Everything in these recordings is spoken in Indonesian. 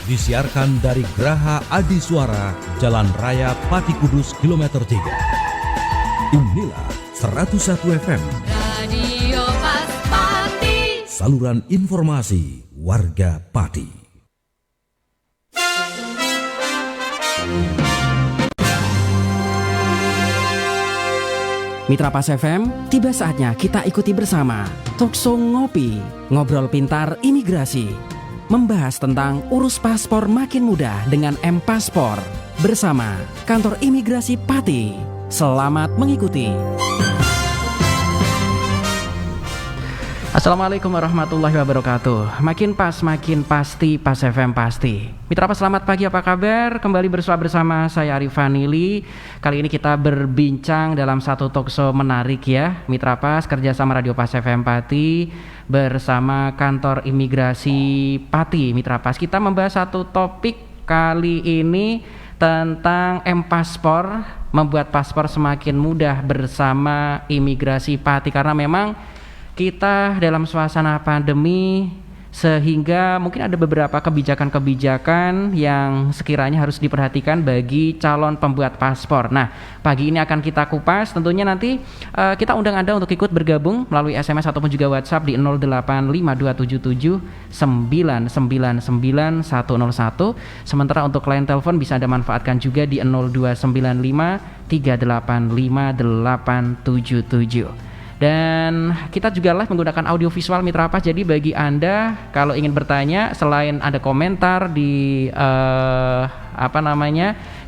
disiarkan dari Geraha Adi Suara, Jalan Raya Pati Kudus, kilometer 3. Inilah 101 FM. Radio Pati. Saluran informasi warga Pati. Mitra Pas FM, tiba saatnya kita ikuti bersama Talkshow Ngopi, Ngobrol Pintar Imigrasi. Membahas tentang urus paspor makin mudah dengan M-Paspor bersama Kantor Imigrasi Pati. Selamat mengikuti. Assalamualaikum warahmatullahi wabarakatuh. Makin pas, makin pasti, Pas FM pasti. Mitra Pas, selamat pagi, apa kabar? Kembali bersama saya Arif Vanili. Kali ini kita berbincang dalam satu talkshow menarik ya, Mitra Pas, kerjasama Radio Pas FM Pati bersama Kantor Imigrasi Pati. Mitra Pas, kita membahas satu topik kali ini tentang M-Paspor, membuat paspor semakin mudah bersama Imigrasi Pati, karena memang kita dalam suasana pandemi sehingga mungkin ada beberapa kebijakan-kebijakan yang sekiranya harus diperhatikan bagi calon pembuat paspor. Nah, pagi ini akan kita kupas. Tentunya nanti kita undang Anda untuk ikut bergabung melalui SMS ataupun juga WhatsApp di 085277999101. Sementara untuk line telepon bisa Anda manfaatkan juga di 0295385877. Dan kita juga live menggunakan audio visual Mitra Pas. Jadi bagi Anda kalau ingin bertanya, selain ada komentar di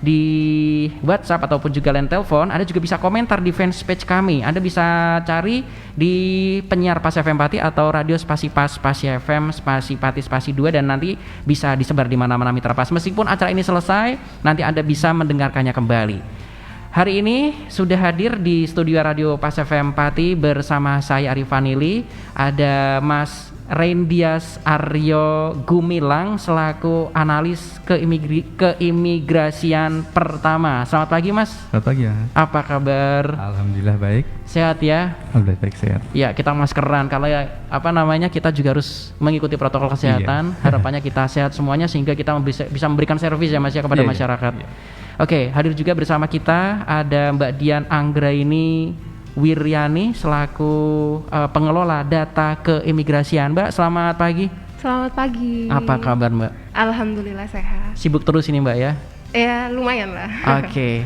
di WhatsApp ataupun juga line telepon, Anda juga bisa komentar di fanpage kami. Anda bisa cari di penyiar Pas FM Pati atau radio spasi Pas, spasi FM, spasi Pati, spasi 2, dan nanti bisa disebar di mana-mana Mitra Pas. Meskipun acara ini selesai, nanti Anda bisa mendengarkannya kembali. Hari ini sudah hadir di studio Radio Pas FM Pati bersama saya Arif Vanili. Ada Mas Rendias Aryo Gumilang selaku analis keimigrasian pertama. Selamat pagi Mas. Selamat pagi ya. Apa kabar? Alhamdulillah baik. Sehat ya? Alhamdulillah baik, sehat. Ya, kita maskeran. Kalau kita juga harus mengikuti protokol kesehatan. Iya. Harapannya kita sehat semuanya sehingga kita bisa memberikan servis ya Mas ya kepada masyarakat. Iya. Oke, hadir juga bersama kita ada Mbak Dian Anggraini Wiryani selaku pengelola data keimigrasian. Mbak, selamat pagi. Selamat pagi. Apa kabar Mbak? Alhamdulillah sehat. Sibuk terus ini Mbak ya? Ya lumayan lah. Oke.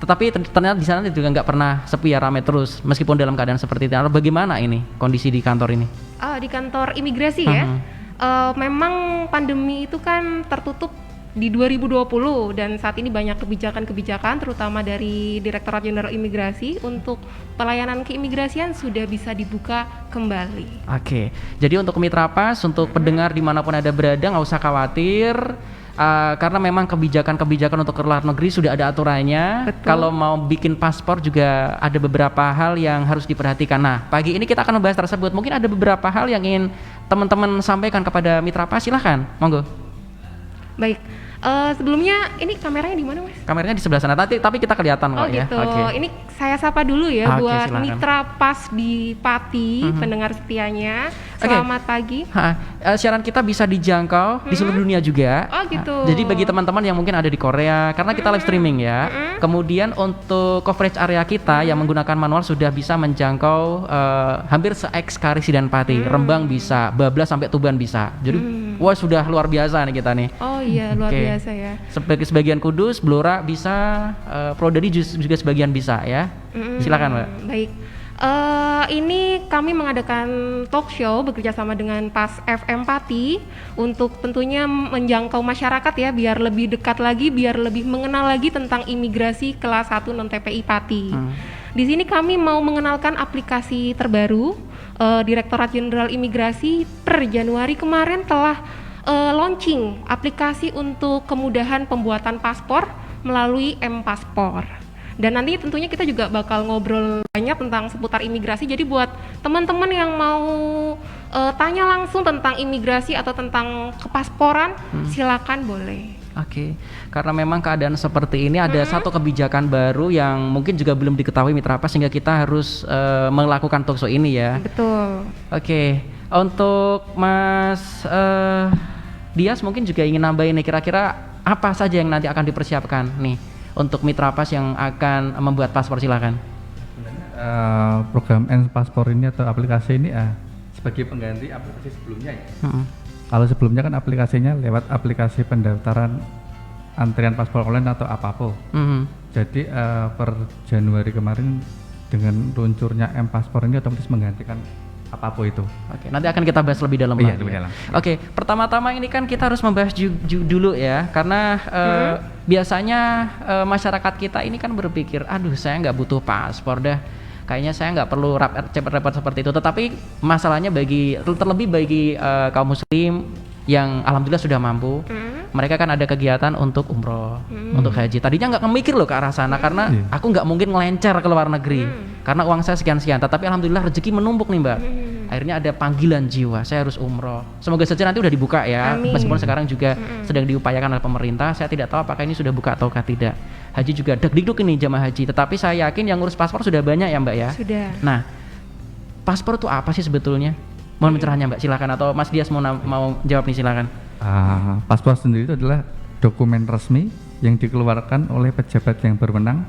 Tetapi ternyata di sana juga nggak pernah sepi ya, ramai terus meskipun dalam keadaan seperti itu. Bagaimana ini kondisi di kantor ini? Di kantor imigrasi ya. Memang pandemi itu kan tertutup di 2020 dan saat ini banyak kebijakan-kebijakan terutama dari Direktorat Jenderal Imigrasi untuk pelayanan keimigrasian sudah bisa dibuka kembali. Oke, jadi untuk Mitra Pas, untuk pendengar dimanapun ada berada nggak usah khawatir. Karena memang kebijakan-kebijakan untuk ke luar negeri sudah ada aturannya. Betul. Kalau mau bikin paspor juga ada beberapa hal yang harus diperhatikan. Nah, pagi ini kita akan membahas tersebut. Mungkin ada beberapa hal yang ingin teman-teman sampaikan kepada Mitra Pas, silahkan, monggo. Baik, sebelumnya ini kameranya di mana Mas? Kameranya di sebelah sana, tapi kita kelihatan kok ya. Gitu. Okay. Ini saya sapa dulu ya buat silakan. Mitra Pas di Pati, pendengar setianya. Selamat pagi. Siaran kita bisa dijangkau di seluruh dunia juga. Oh gitu. Jadi bagi teman-teman yang mungkin ada di Korea, karena kita live streaming ya. Kemudian untuk coverage area kita yang menggunakan manual sudah bisa menjangkau hampir se-X Karisidenan Pati. Rembang bisa, Bablas sampai Tuban bisa. Jadi wah sudah luar biasa nih kita nih. Oh iya, luar biasa ya. Sebagian Kudus, Blora bisa, Prodadi juga sebagian bisa ya. Silakan Mbak. Baik. Ini kami mengadakan talk show bekerja sama dengan Pas FM Pati untuk tentunya menjangkau masyarakat ya, biar lebih dekat lagi, biar lebih mengenal lagi tentang imigrasi kelas 1 non TPI Pati. Di sini kami mau mengenalkan aplikasi terbaru. Direktorat Jenderal Imigrasi per Januari kemarin telah launching aplikasi untuk kemudahan pembuatan paspor melalui M-Paspor. Dan nanti tentunya kita juga bakal ngobrol banyak tentang seputar imigrasi. Jadi buat teman-teman yang mau tanya langsung tentang imigrasi atau tentang kepasporan, silakan boleh. Oke, karena memang keadaan seperti ini ada satu kebijakan baru yang mungkin juga belum diketahui Mitra Pas sehingga kita harus melakukan talkshow ini ya. Betul. Oke, untuk Mas Dias mungkin juga ingin nambahin nih, kira-kira apa saja yang nanti akan dipersiapkan nih untuk mitra pas yang akan membuat paspor, silakan. Program N-Paspor ini atau aplikasi ini sebagai pengganti aplikasi sebelumnya ya. Kalau sebelumnya kan aplikasinya lewat aplikasi pendaftaran antrian paspor online atau Apapo. Jadi per Januari kemarin dengan luncurnya M-Paspor ini otomatis menggantikan Apapo itu. Oke, nanti akan kita bahas lebih dalam Iya, lagi. lebih dalam. Oke, pertama-tama ini kan kita harus membahas dulu ya, karena biasanya masyarakat kita ini kan berpikir, aduh saya nggak butuh paspor dah, kayaknya saya nggak perlu repot-repot seperti itu. Tetapi masalahnya terlebih bagi kaum muslim yang alhamdulillah sudah mampu, mereka kan ada kegiatan untuk umroh, untuk haji. Tadinya nggak mikir loh ke arah sana karena aku nggak mungkin ngelencer ke luar negeri karena uang saya sekian-sekian. Tetapi alhamdulillah rezeki menumpuk nih Mbak. Akhirnya ada panggilan jiwa, saya harus umroh. Semoga saja nanti udah dibuka ya. Amin. Meskipun sekarang juga sedang diupayakan oleh pemerintah, saya tidak tahu apakah ini sudah buka ataukah tidak. Haji juga deg-deg ini jamaah haji. Tetapi saya yakin yang ngurus paspor sudah banyak ya Mbak ya. Sudah. Nah, paspor itu apa sih sebetulnya? Mohon pencerahannya Mbak, silakan, atau Mas Dias mau jawab nih, silakan. Paspor sendiri itu adalah dokumen resmi yang dikeluarkan oleh pejabat yang berwenang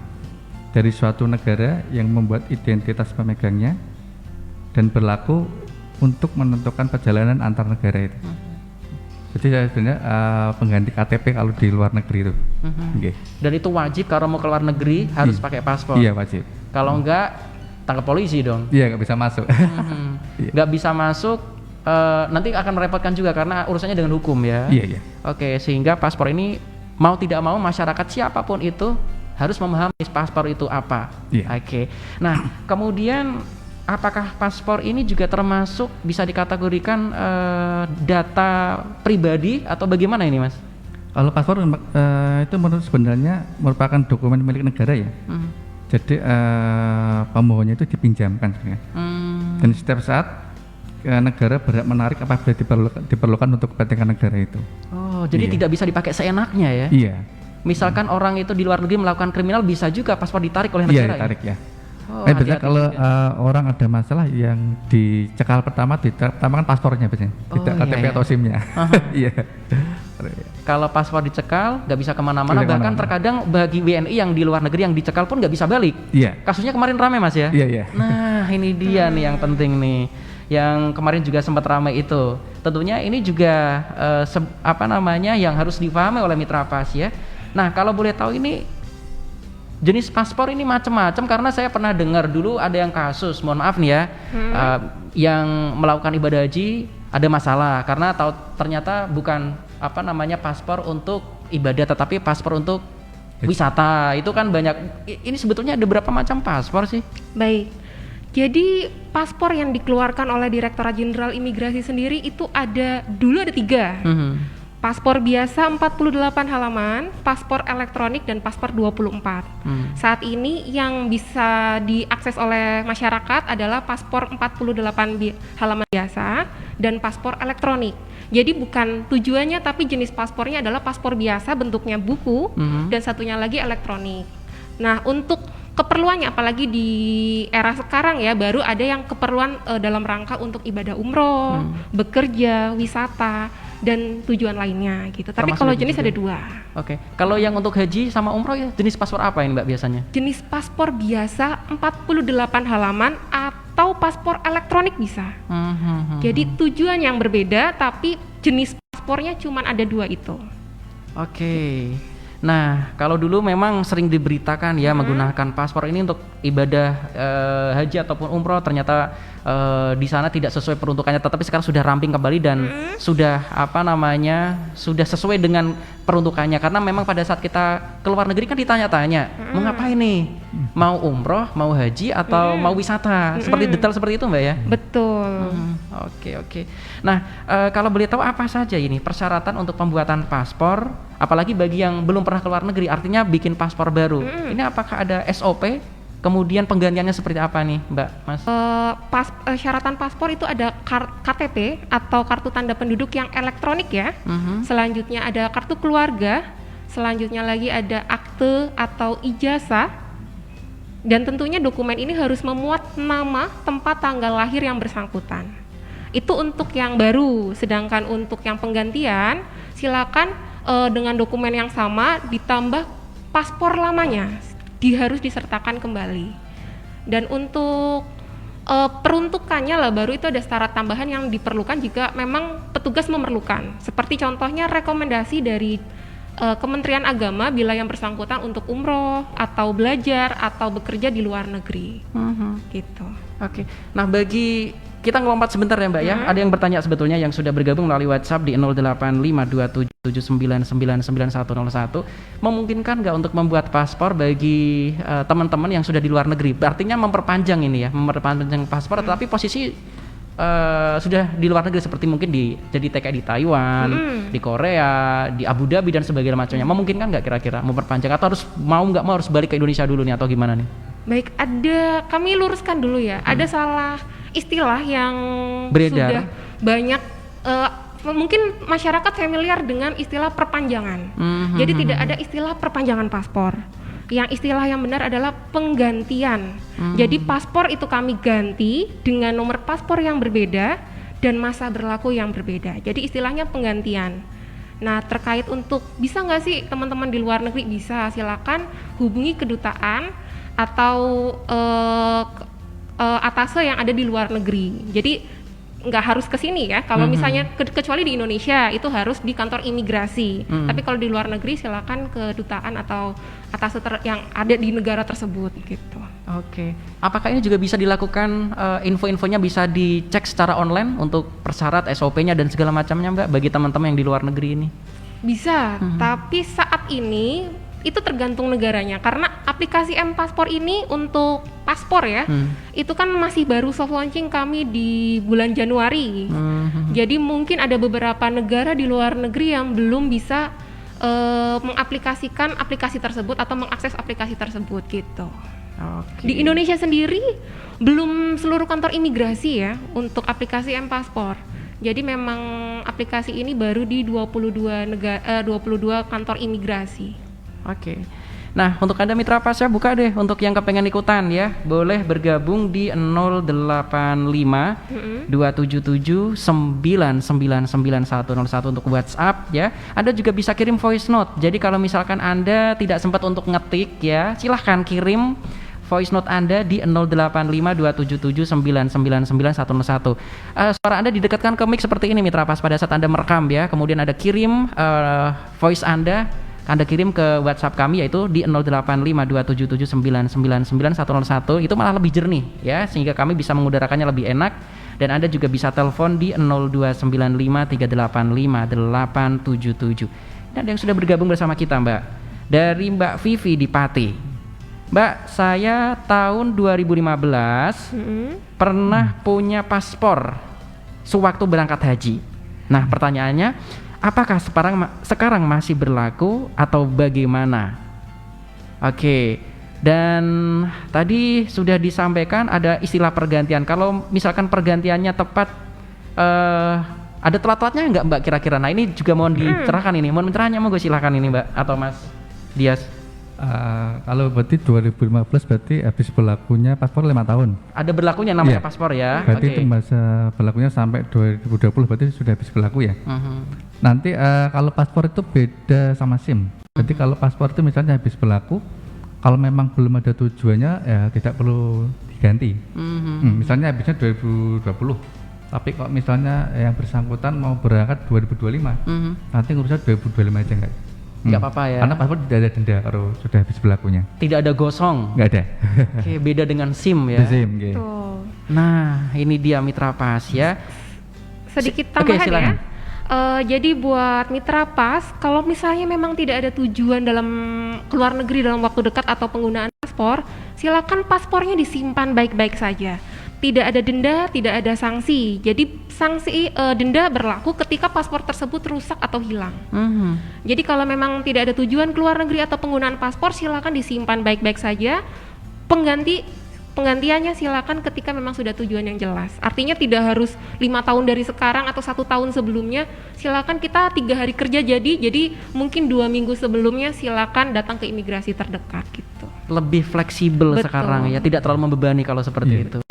dari suatu negara yang membuat identitas pemegangnya dan berlaku untuk menentukan perjalanan antar negara itu. Jadi sebenarnya pengganti KTP kalau di luar negeri itu. Okay. Dan itu wajib kalau mau ke luar negeri harus pakai paspor. Iya wajib. Kalau enggak tangkap polisi dong. Iya nggak bisa masuk. Nggak bisa masuk, nanti akan merepotkan juga karena urusannya dengan hukum ya. Iya. Oke, sehingga paspor ini mau tidak mau masyarakat siapapun itu harus memahami paspor itu apa. Iya. Oke. Nah, kemudian apakah paspor ini juga termasuk bisa dikategorikan data pribadi atau bagaimana ini, Mas? Kalau paspor itu menurut sebenarnya merupakan dokumen milik negara ya. Jadi pemohonnya itu dipinjamkan sebenarnya. Dan setiap saat negara berhak menarik apabila diperlukan untuk kepentingan negara itu. Oh, jadi tidak bisa dipakai seenaknya ya? Iya. Misalkan orang itu di luar negeri melakukan kriminal, bisa juga paspor ditarik oleh Iya, negara. ditarik ya. Oh, Biasanya kalau orang ada masalah yang dicekal pertama kan paspornya biasanya, tidak KTP atau SIM-nya. Iya. Kalau paspor dicekal, nggak bisa kemana-mana. Tidak Bahkan kemana-mana. terkadang bagi WNI yang di luar negeri yang dicekal pun nggak bisa balik. Iya. Kasusnya kemarin ramai Mas ya? Iya. Nah ini dia nih yang penting nih, yang kemarin juga sempat ramai itu. Tentunya ini juga yang harus dipahami oleh mitra pas ya. Nah kalau boleh tahu ini jenis paspor ini macam-macam, karena saya pernah dengar dulu ada yang kasus, mohon maaf nih ya, yang melakukan ibadah haji ada masalah karena ternyata bukan paspor untuk ibadah tetapi paspor untuk wisata. Itu kan banyak. Ini sebetulnya ada berapa macam paspor sih? Baik. Jadi paspor yang dikeluarkan oleh Direktorat Jenderal Imigrasi sendiri itu dulu ada 3. Paspor biasa 48 halaman, paspor elektronik, dan paspor 24. Saat ini yang bisa diakses oleh masyarakat adalah paspor 48 halaman biasa dan paspor elektronik. Jadi bukan tujuannya, tapi jenis paspornya adalah paspor biasa bentuknya buku dan satunya lagi elektronik. Nah, untuk keperluannya apalagi di era sekarang ya, baru ada yang keperluan dalam rangka untuk ibadah umroh, bekerja, wisata, dan tujuan lainnya gitu. Tapi Termasuk kalau haji jenis juga? ada 2. Oke. Kalau yang untuk haji sama umroh ya jenis paspor apa ini Mbak biasanya? Jenis paspor biasa 48 halaman atau paspor elektronik bisa. Jadi tujuan yang berbeda tapi jenis paspornya cuma ada 2 itu. Oke. Nah, kalau dulu memang sering diberitakan ya menggunakan paspor ini untuk ibadah haji ataupun umroh, ternyata di sana tidak sesuai peruntukannya, tetapi sekarang sudah ramping kembali dan sudah sudah sesuai dengan peruntukannya, karena memang pada saat kita keluar negeri kan ditanya-tanya mau ngapain nih, mau umroh, mau haji atau mau wisata, seperti detail seperti itu Mbak ya. Betul. Oke. Nah, kalau boleh tahu apa saja ini persyaratan untuk pembuatan paspor, apalagi bagi yang belum pernah keluar negeri, artinya bikin paspor baru. Ini apakah ada SOP? Kemudian penggantiannya seperti apa nih, Mbak, Mas? Syaratan paspor itu ada KTP atau kartu tanda penduduk yang elektronik ya. Selanjutnya ada kartu keluarga. Selanjutnya lagi ada akte atau ijazah. Dan tentunya dokumen ini harus memuat nama, tempat, tanggal lahir yang bersangkutan. Itu untuk yang baru, sedangkan untuk yang penggantian silakan dengan dokumen yang sama ditambah paspor lamanya harus disertakan kembali. Dan untuk peruntukannya lah baru itu ada syarat tambahan yang diperlukan jika memang petugas memerlukan. Seperti contohnya rekomendasi dari Kementerian Agama bila yang bersangkutan untuk umroh atau belajar atau bekerja di luar negeri. Gitu. Oke. Nah, bagi kita ngelompat sebentar ya Mbak ya. Ada yang bertanya sebetulnya yang sudah bergabung melalui WhatsApp di 085277999101. Memungkinkan nggak untuk membuat paspor bagi teman-teman yang sudah di luar negeri? Artinya memperpanjang ini ya, memperpanjang paspor, tetapi posisi sudah di luar negeri seperti mungkin jadi TKI di Taiwan, di Korea, di Abu Dhabi dan sebagainya macamnya. Memungkinkan nggak kira-kira memperpanjang atau nggak mau harus balik ke Indonesia dulu nih atau gimana nih? Baik, kami luruskan dulu ya. Ada salah istilah yang beredar. Sudah banyak mungkin masyarakat familiar dengan istilah perpanjangan. Jadi tidak ada istilah perpanjangan paspor. Yang istilah yang benar adalah penggantian. Jadi paspor itu kami ganti dengan nomor paspor yang berbeda dan masa berlaku yang berbeda. Jadi istilahnya penggantian. Nah, terkait untuk bisa nggak sih teman-teman di luar negeri? Bisa, silakan hubungi kedutaan atau atase yang ada di luar negeri. Jadi nggak harus ke sini ya. Kalau misalnya kecuali di Indonesia itu harus di kantor imigrasi. Tapi kalau di luar negeri silakan ke kedutaan atau atase yang ada di negara tersebut gitu. Oke. Apakah ini juga bisa dilakukan info-infonya bisa dicek secara online untuk persyarat SOP-nya dan segala macamnya Mbak bagi teman-teman yang di luar negeri ini? Bisa, tapi saat ini itu tergantung negaranya karena aplikasi M-Paspor ini untuk paspor ya, itu kan masih baru soft launching kami di bulan Januari. Jadi mungkin ada beberapa negara di luar negeri yang belum bisa mengaplikasikan aplikasi tersebut atau mengakses aplikasi tersebut gitu. Di Indonesia sendiri belum seluruh kantor imigrasi ya untuk aplikasi M-Paspor. Jadi memang aplikasi ini baru di 22 kantor imigrasi. Oke. Nah, untuk Anda mitra pas ya buka deh untuk yang kepengen ikutan ya. Boleh bergabung di 085 277 9999101 untuk WhatsApp ya. Anda juga bisa kirim voice note. Jadi kalau misalkan Anda tidak sempat untuk ngetik ya, silahkan kirim voice note Anda di 085277999101. Suara Anda didekatkan ke mic seperti ini mitra pas pada saat Anda merekam ya. Kemudian Anda kirim voice Anda kirim ke WhatsApp kami yaitu di 085277999101. Itu malah lebih jernih ya sehingga kami bisa mengudarakannya lebih enak. Dan Anda juga bisa telepon di 02953858877. Ini ada yang sudah bergabung bersama kita Mbak. Dari Mbak Vivi di Pati. Mbak, saya tahun 2015 pernah punya paspor sewaktu berangkat haji. Nah, pertanyaannya, apakah sekarang masih berlaku atau bagaimana? Oke, dan tadi sudah disampaikan ada istilah pergantian. Kalau misalkan pergantiannya tepat, ada telat-telatnya nggak Mbak kira-kira? Nah ini juga mohon dicerahkan ini, mohon pencerahannya monggo silakan ini Mbak atau Mas Dias. Kalau berarti 2015 berarti habis berlakunya paspor 5 tahun. Ada berlakunya namanya paspor ya. Berarti itu masa berlakunya sampai 2020 berarti sudah habis berlaku ya. Nanti kalau paspor itu beda sama SIM. Jadi kalau paspor itu misalnya habis berlaku, kalau memang belum ada tujuannya ya tidak perlu diganti. Misalnya habisnya 2020. Tapi kalau misalnya yang bersangkutan mau berangkat 2025, nanti ngurusnya 2025 aja enggak? Nggak apa-apa ya. Karena paspor tidak ada denda kalau sudah habis berlakunya. Tidak ada gosong. Nggak ada. Oke, beda dengan SIM ya. SIM, okay. Nah, ini dia mitra pas ya. Sedikit tambahan ya. Jadi buat mitra pas, kalau misalnya memang tidak ada tujuan dalam keluar negeri dalam waktu dekat atau penggunaan paspor, silakan paspornya disimpan baik-baik saja. Tidak ada denda, tidak ada sanksi. Jadi sanksi denda berlaku ketika paspor tersebut rusak atau hilang. Jadi kalau memang tidak ada tujuan keluar negeri atau penggunaan paspor, silakan disimpan baik-baik saja. Penggantiannya silakan ketika memang sudah tujuan yang jelas. Artinya tidak harus 5 tahun dari sekarang atau 1 tahun sebelumnya. Silakan kita 3 hari kerja jadi mungkin 2 minggu sebelumnya silakan datang ke imigrasi terdekat gitu. Lebih fleksibel sekarang ya, tidak terlalu membebani kalau seperti itu.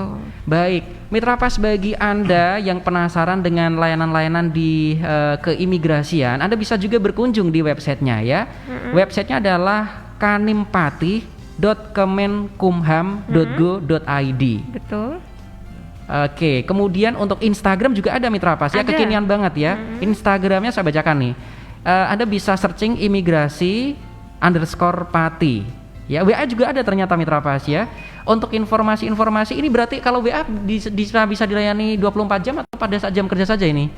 Baik, Mitra Pas, bagi Anda yang penasaran dengan layanan-layanan di keimigrasian, Anda bisa juga berkunjung di websitenya ya. Websitenya adalah kanimpati.kemenkumham.go.id. Betul. Oke, kemudian untuk Instagram juga ada Mitra Pas ya, Ada. kekinian banget ya. Instagramnya saya bacakan nih. Anda bisa searching imigrasi_pati. Ya, WA juga ada ternyata Mitra Pas ya. Untuk informasi-informasi ini berarti kalau WA bisa dilayani 24 jam atau pada saat jam kerja saja ini?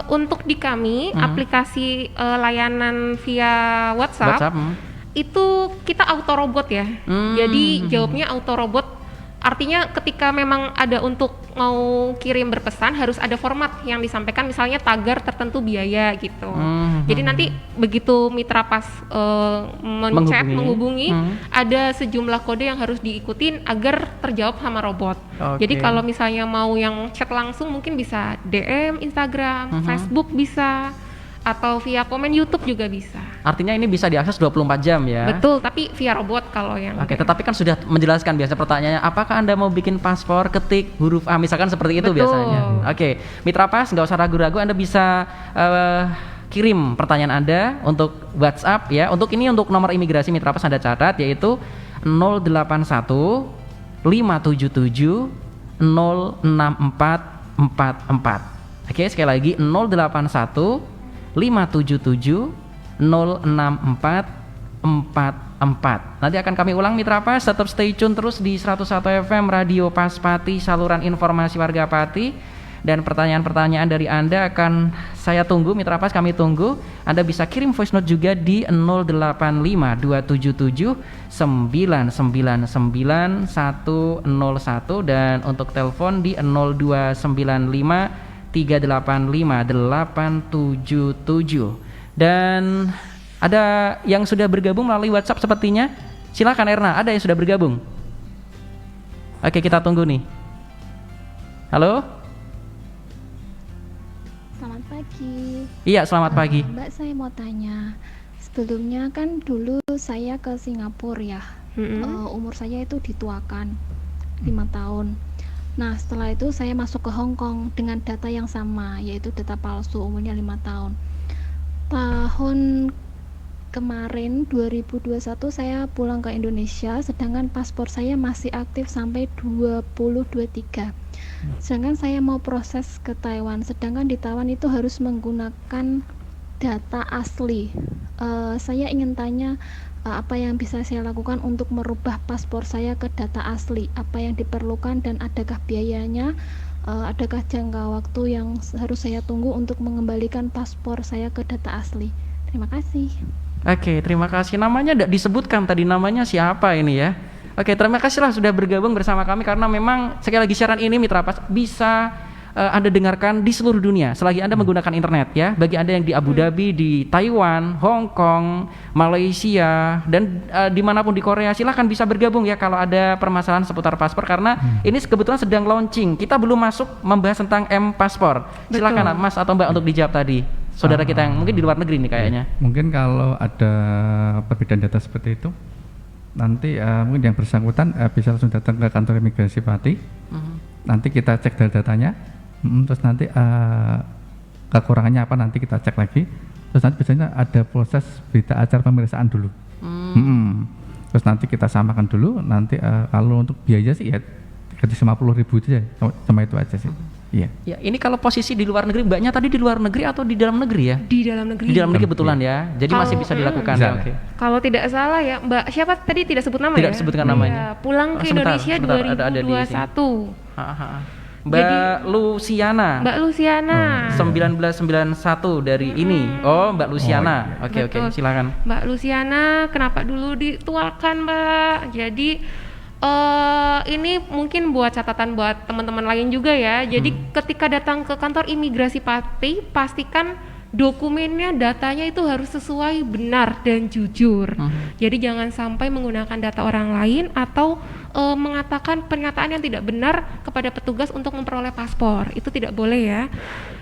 Untuk di kami aplikasi layanan via WhatsApp. Itu kita auto robot ya. Jadi jawabnya auto robot. Artinya ketika memang ada untuk mau kirim berpesan harus ada format yang disampaikan, misalnya tagar tertentu biaya gitu. Jadi nanti begitu Mitra Pas menchat menghubungi ada sejumlah kode yang harus diikutin agar terjawab sama robot. Jadi kalau misalnya mau yang chat langsung mungkin bisa DM Instagram, Facebook bisa, atau via komen YouTube juga bisa. Artinya ini bisa diakses 24 jam ya? Betul, tapi via robot kalau yang Oke, tetapi kan sudah menjelaskan biasa pertanyaannya, apakah Anda mau bikin paspor, ketik huruf A, misalkan seperti itu. Betul. Biasanya. Oke, Mitra Pas nggak usah ragu-ragu, Anda bisa kirim pertanyaan Anda untuk WhatsApp ya. Untuk nomor imigrasi Mitra Pas Anda catat, yaitu 081 577 06444. Oke, sekali lagi 081 577 06444. Nanti akan kami ulang Mitra Pas, tetap stay tune terus di 101 FM Radio Pas Pati, saluran informasi warga Pati. Dan pertanyaan-pertanyaan dari Anda akan saya tunggu Mitra Pas, kami tunggu. Anda bisa kirim voice note juga di 085 277 999 101 dan untuk telepon di 0295 385-877. Dan ada yang sudah bergabung melalui WhatsApp sepertinya. Silakan Erna, ada yang sudah bergabung. Oke, kita tunggu nih. Halo? Selamat pagi. Iya, selamat pagi. Mbak, saya mau tanya. Sebelumnya kan dulu saya ke Singapura ya. Umur saya itu dituakan 5 tahun. Nah, setelah itu saya masuk ke Hong Kong dengan data yang sama, yaitu data palsu, umurnya 5 tahun. Tahun kemarin 2021 saya pulang ke Indonesia, sedangkan paspor saya masih aktif sampai 2023. Sedangkan saya mau proses ke Taiwan, sedangkan di Taiwan itu harus menggunakan data asli. Saya ingin tanya apa yang bisa saya lakukan untuk merubah paspor saya ke data asli, apa yang diperlukan dan adakah biayanya, adakah jangka waktu yang harus saya tunggu untuk mengembalikan paspor saya ke data asli. Terima kasih. Oke, terima kasih. Namanya tidak disebutkan tadi, namanya siapa ini ya? Oke, terima kasihlah sudah bergabung bersama kami, karena memang sekali lagi siaran ini Mitra Pas bisa Anda dengarkan di seluruh dunia selagi Anda menggunakan internet ya. Bagi Anda yang di Abu Dhabi, di Taiwan, Hong Kong, Malaysia, dan dimanapun di Korea, silahkan bisa bergabung ya kalau ada permasalahan seputar paspor, karena ini kebetulan sedang launching. Kita belum masuk membahas tentang M-Paspor. Silakan Mas atau Mbak untuk dijawab tadi. Saudara kita yang mungkin di luar negeri nih kayaknya. Mungkin kalau ada perbedaan data seperti itu, nanti mungkin yang bersangkutan bisa langsung datang ke kantor imigrasi Pati. Nanti kita cek datanya. Terus nanti kekurangannya apa nanti kita cek lagi. Terus nanti biasanya ada proses berita acara pemeriksaan dulu. Terus nanti kita samakan dulu. Nanti kalau untuk biaya sih ya 50.000 aja, cuma itu aja sih. Iya. Ya, ini kalau posisi di luar negeri, Mbaknya tadi di luar negeri atau di dalam negeri ya? Di dalam negeri. Di dalam negeri kebetulan ya. Jadi masih bisa dilakukan ya. Oke. Kalau tidak salah ya, Mbak siapa tadi tidak sebut nama tidak ya? Tidak sebutkan namanya. Pulang ke Indonesia 2021. Mbak Luciana. Mbak Luciana. 1991 dari ini. Oh, Mbak Luciana. Oke, silakan. Mbak Luciana, kenapa dulu ditualkan, Mbak? Jadi ini mungkin buat catatan buat teman-teman lain juga ya. Jadi ketika datang ke kantor imigrasi Pati, pastikan dokumennya, datanya itu harus sesuai, benar dan jujur. Jadi jangan sampai menggunakan data orang lain atau mengatakan pernyataan yang tidak benar kepada petugas untuk memperoleh paspor. Itu tidak boleh ya.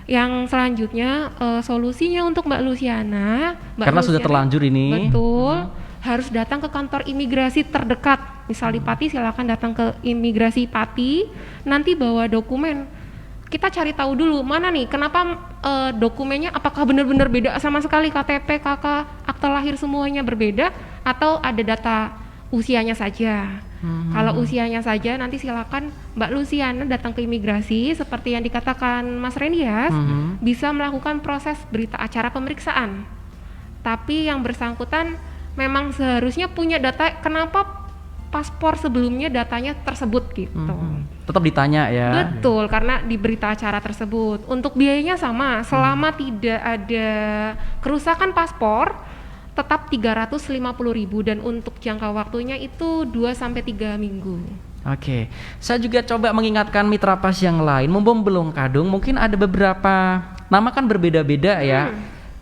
Yang selanjutnya solusinya untuk Mbak Luciana. Karena sudah terlanjur ini. Betul. harus datang ke kantor imigrasi terdekat. Misal di Pati, silakan datang ke imigrasi Pati, nanti bawa dokumen. Kita cari tahu dulu mana nih, kenapa dokumennya apakah benar-benar beda sama sekali, KTP, KK, akta lahir semuanya berbeda, atau ada data usianya saja. Kalau usianya saja, nanti silakan Mbak Luciana datang ke imigrasi seperti yang dikatakan Mas Rendias, bisa melakukan proses berita acara pemeriksaan. Tapi yang bersangkutan memang seharusnya punya data, kenapa paspor sebelumnya datanya tersebut gitu. Tetap ditanya ya. Betul, karena di berita acara tersebut. Untuk biayanya sama, selama tidak ada kerusakan paspor tetap 350.000 dan untuk jangka waktunya itu 2-3 minggu. Oke, saya juga coba mengingatkan mitra pas yang lain, mumpung belum kadung, mungkin ada beberapa nama kan berbeda-beda ya,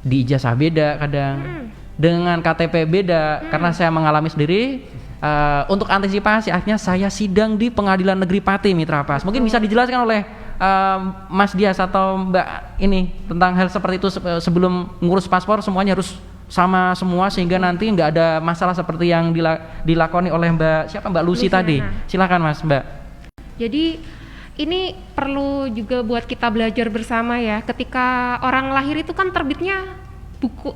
di ijazah beda kadang, dengan KTP beda, karena saya mengalami sendiri. Untuk antisipasi, akhirnya saya sidang di Pengadilan Negeri Pati, mitra pas. Mungkin bisa dijelaskan oleh Mas Dias atau Mbak ini tentang hal seperti itu, sebelum ngurus paspor semuanya harus sama semua sehingga nanti nggak ada masalah seperti yang dilakoni oleh Mbak Lucy tadi. Silakan Mas, Mbak. Jadi ini perlu juga buat kita belajar bersama ya. Ketika orang lahir itu kan terbitnya buku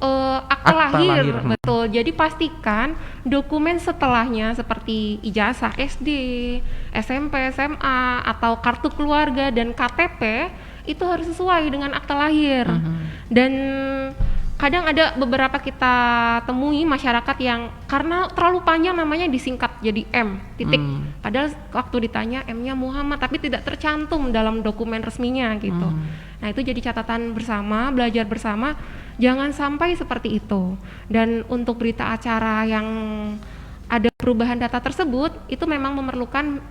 akta lahir, betul. Jadi pastikan dokumen setelahnya seperti ijazah SD, SMP, SMA, atau kartu keluarga dan KTP itu harus sesuai dengan akta lahir. Dan kadang ada beberapa kita temui masyarakat yang karena terlalu panjang namanya disingkat jadi M titik. Padahal waktu ditanya M-nya Muhammad tapi tidak tercantum dalam dokumen resminya gitu. Nah itu jadi catatan bersama, belajar bersama, jangan sampai seperti itu. Dan untuk berita acara yang ada perubahan data tersebut itu memang memerlukan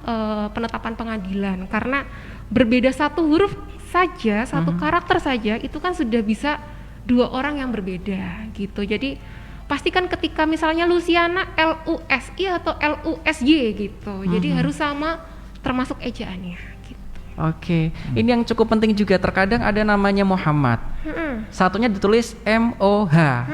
penetapan pengadilan, karena berbeda satu huruf saja, satu karakter saja itu kan sudah bisa 2 orang yang berbeda gitu. Jadi pastikan ketika misalnya Luciana LUSI atau LUSY gitu, jadi harus sama termasuk ejaannya gitu. Oke, ini yang cukup penting juga, terkadang ada namanya Muhammad, satunya ditulis MOHA,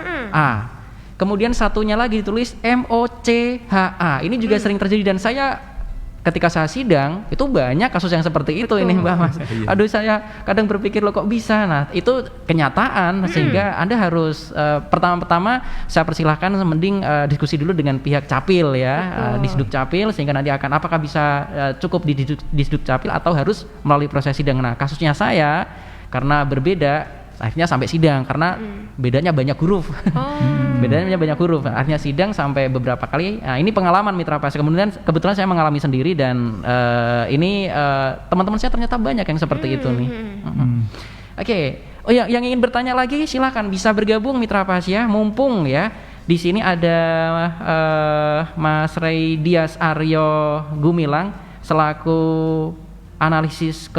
kemudian satunya lagi ditulis MOCHA. Ini juga sering terjadi dan saya ketika saya sidang itu banyak kasus yang seperti itu. Ini Mbak Mas. Aduh, saya kadang berpikir loh kok bisa. Nah itu kenyataan, sehingga Anda harus pertama-tama saya persilahkan mending diskusi dulu dengan pihak Capil ya, di Disduk Capil, sehingga nanti akan apakah bisa cukup di Disduk Capil atau harus melalui proses sidang. Nah kasusnya saya karena berbeda akhirnya sampai sidang karena bedanya banyak huruf. Bedanya banyak huruf. Akhirnya sidang sampai beberapa kali. Nah, ini pengalaman mitra pas. Kebetulan saya mengalami sendiri dan ini teman-teman saya ternyata banyak yang seperti itu nih. Oke. Oh ya, yang ingin bertanya lagi silakan bisa bergabung mitra pas ya. Mumpung ya di sini ada Mas Ray Dias Aryo Gumilang selaku analisis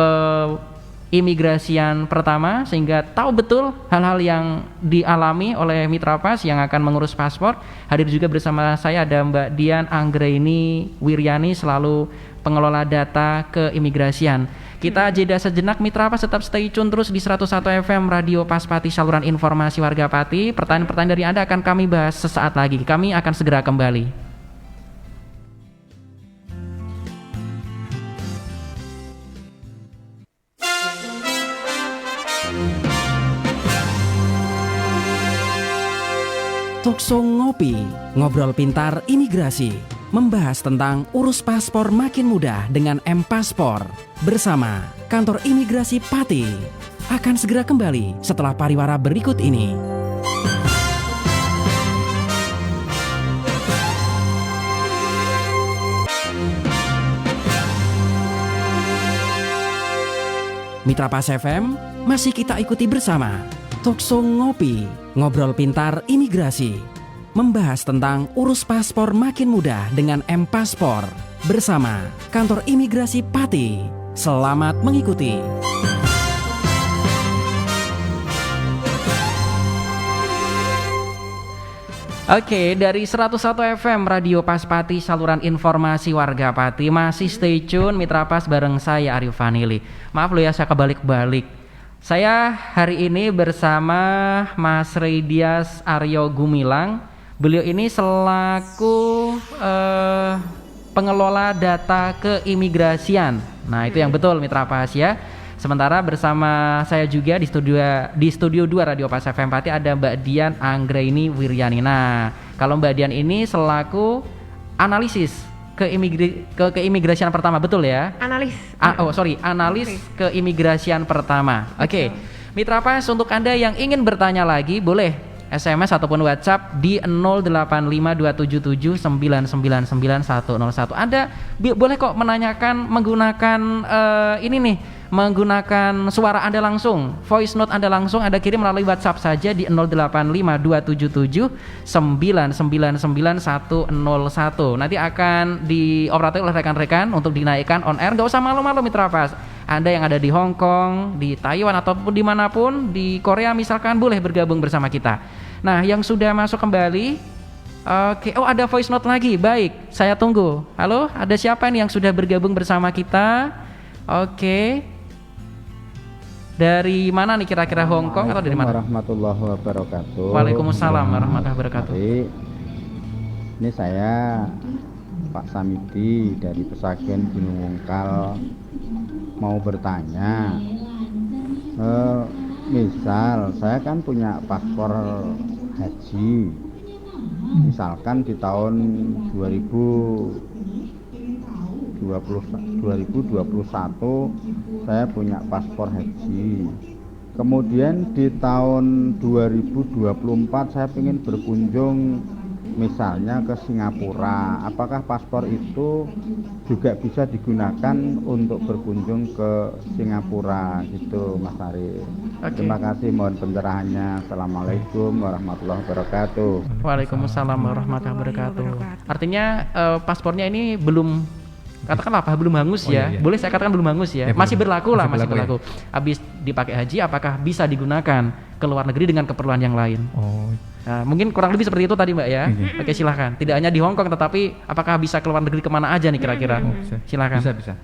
imigrasian pertama, sehingga tahu betul hal-hal yang dialami oleh mitra pas yang akan mengurus paspor. Hadir juga bersama saya ada Mbak Dian Anggraini Wiryani selalu pengelola data keimigrasian. Kita jeda sejenak mitra pas, tetap stay tune terus di 101 FM Radio Pas Pati, saluran informasi warga Pati. Pertanyaan-pertanyaan dari Anda akan kami bahas sesaat lagi. Kami akan segera kembali. Talkshow Ngopi, ngobrol pintar imigrasi, membahas tentang urus paspor makin mudah dengan M-Paspor bersama Kantor Imigrasi Pati. Akan segera kembali setelah pariwara berikut ini. Mitra Pas FM masih kita ikuti bersama. Talkshow Ngopi, ngobrol pintar imigrasi, membahas tentang urus paspor makin mudah dengan M-Paspor bersama Kantor Imigrasi Pati. Selamat mengikuti. Oke, dari 101 FM Radio Pas Pati, saluran informasi warga Pati. Masih stay tune Mitra Pas bareng saya Arif Vanili. Maaf lo ya, saya kebalik-balik. Saya hari ini bersama Mas Ray Dias Aryo Gumilang, Beliau ini selaku pengelola data keimigrasian. Nah, itu yang betul Mitra Pas ya. Sementara bersama saya juga di studio 2 Radio Pas FM Pati ada Mbak Dian Anggraini Wiryani. Nah, kalau Mbak Dian ini selaku analisis keimigrasian pertama, betul ya? Analis keimigrasian pertama. Oke. Mitra Pas, untuk Anda yang ingin bertanya lagi boleh SMS ataupun WhatsApp di 085277999101. Anda boleh kok menanyakan menggunakan menggunakan suara Anda langsung, voice note Anda langsung Anda kirim melalui WhatsApp saja di 085277999101. Nanti akan dioperasi oleh rekan-rekan untuk dinaikkan on air. Nggak usah malu-malu Mitra Pas. Anda yang ada di Hong Kong, di Taiwan ataupun dimanapun, di Korea misalkan, boleh bergabung bersama kita. Nah, yang sudah masuk kembali, oke, oh ada voice note lagi, baik, saya tunggu. Halo, ada siapa nih yang sudah bergabung bersama kita? Oke. Dari mana nih kira-kira, Hong Kong atau dari mana? Warahmatullahi wabarakatuh. Waalaikumsalam warahmatullahi wabarakatuh. Ini saya Pak Samidi dari Pesagen Gunung Wungkal, mau bertanya. Misal saya kan punya paspor haji, misalkan di tahun 2021 saya punya paspor haji, kemudian di tahun 2024 saya ingin berkunjung misalnya ke Singapura, apakah paspor itu juga bisa digunakan untuk berkunjung ke Singapura gitu Mas Arif? Terima kasih, mohon pencerahannya. Assalamualaikum warahmatullahi wabarakatuh. Waalaikumsalam warahmatullahi wabarakatuh. Artinya paspornya ini belum, katakanlah apa, belum hangus ya? Iya. Boleh saya katakan belum hangus ya? Masih berlaku lah, masih berlaku. Habis dipakai haji, apakah bisa digunakan ke luar negeri dengan keperluan yang lain? Oh. Nah, mungkin kurang lebih seperti itu tadi Mbak ya. Oke, silahkan. Tidak hanya di Hong Kong, tetapi apakah bisa ke luar negeri kemana aja nih kira-kira? Silahkan. Bisa.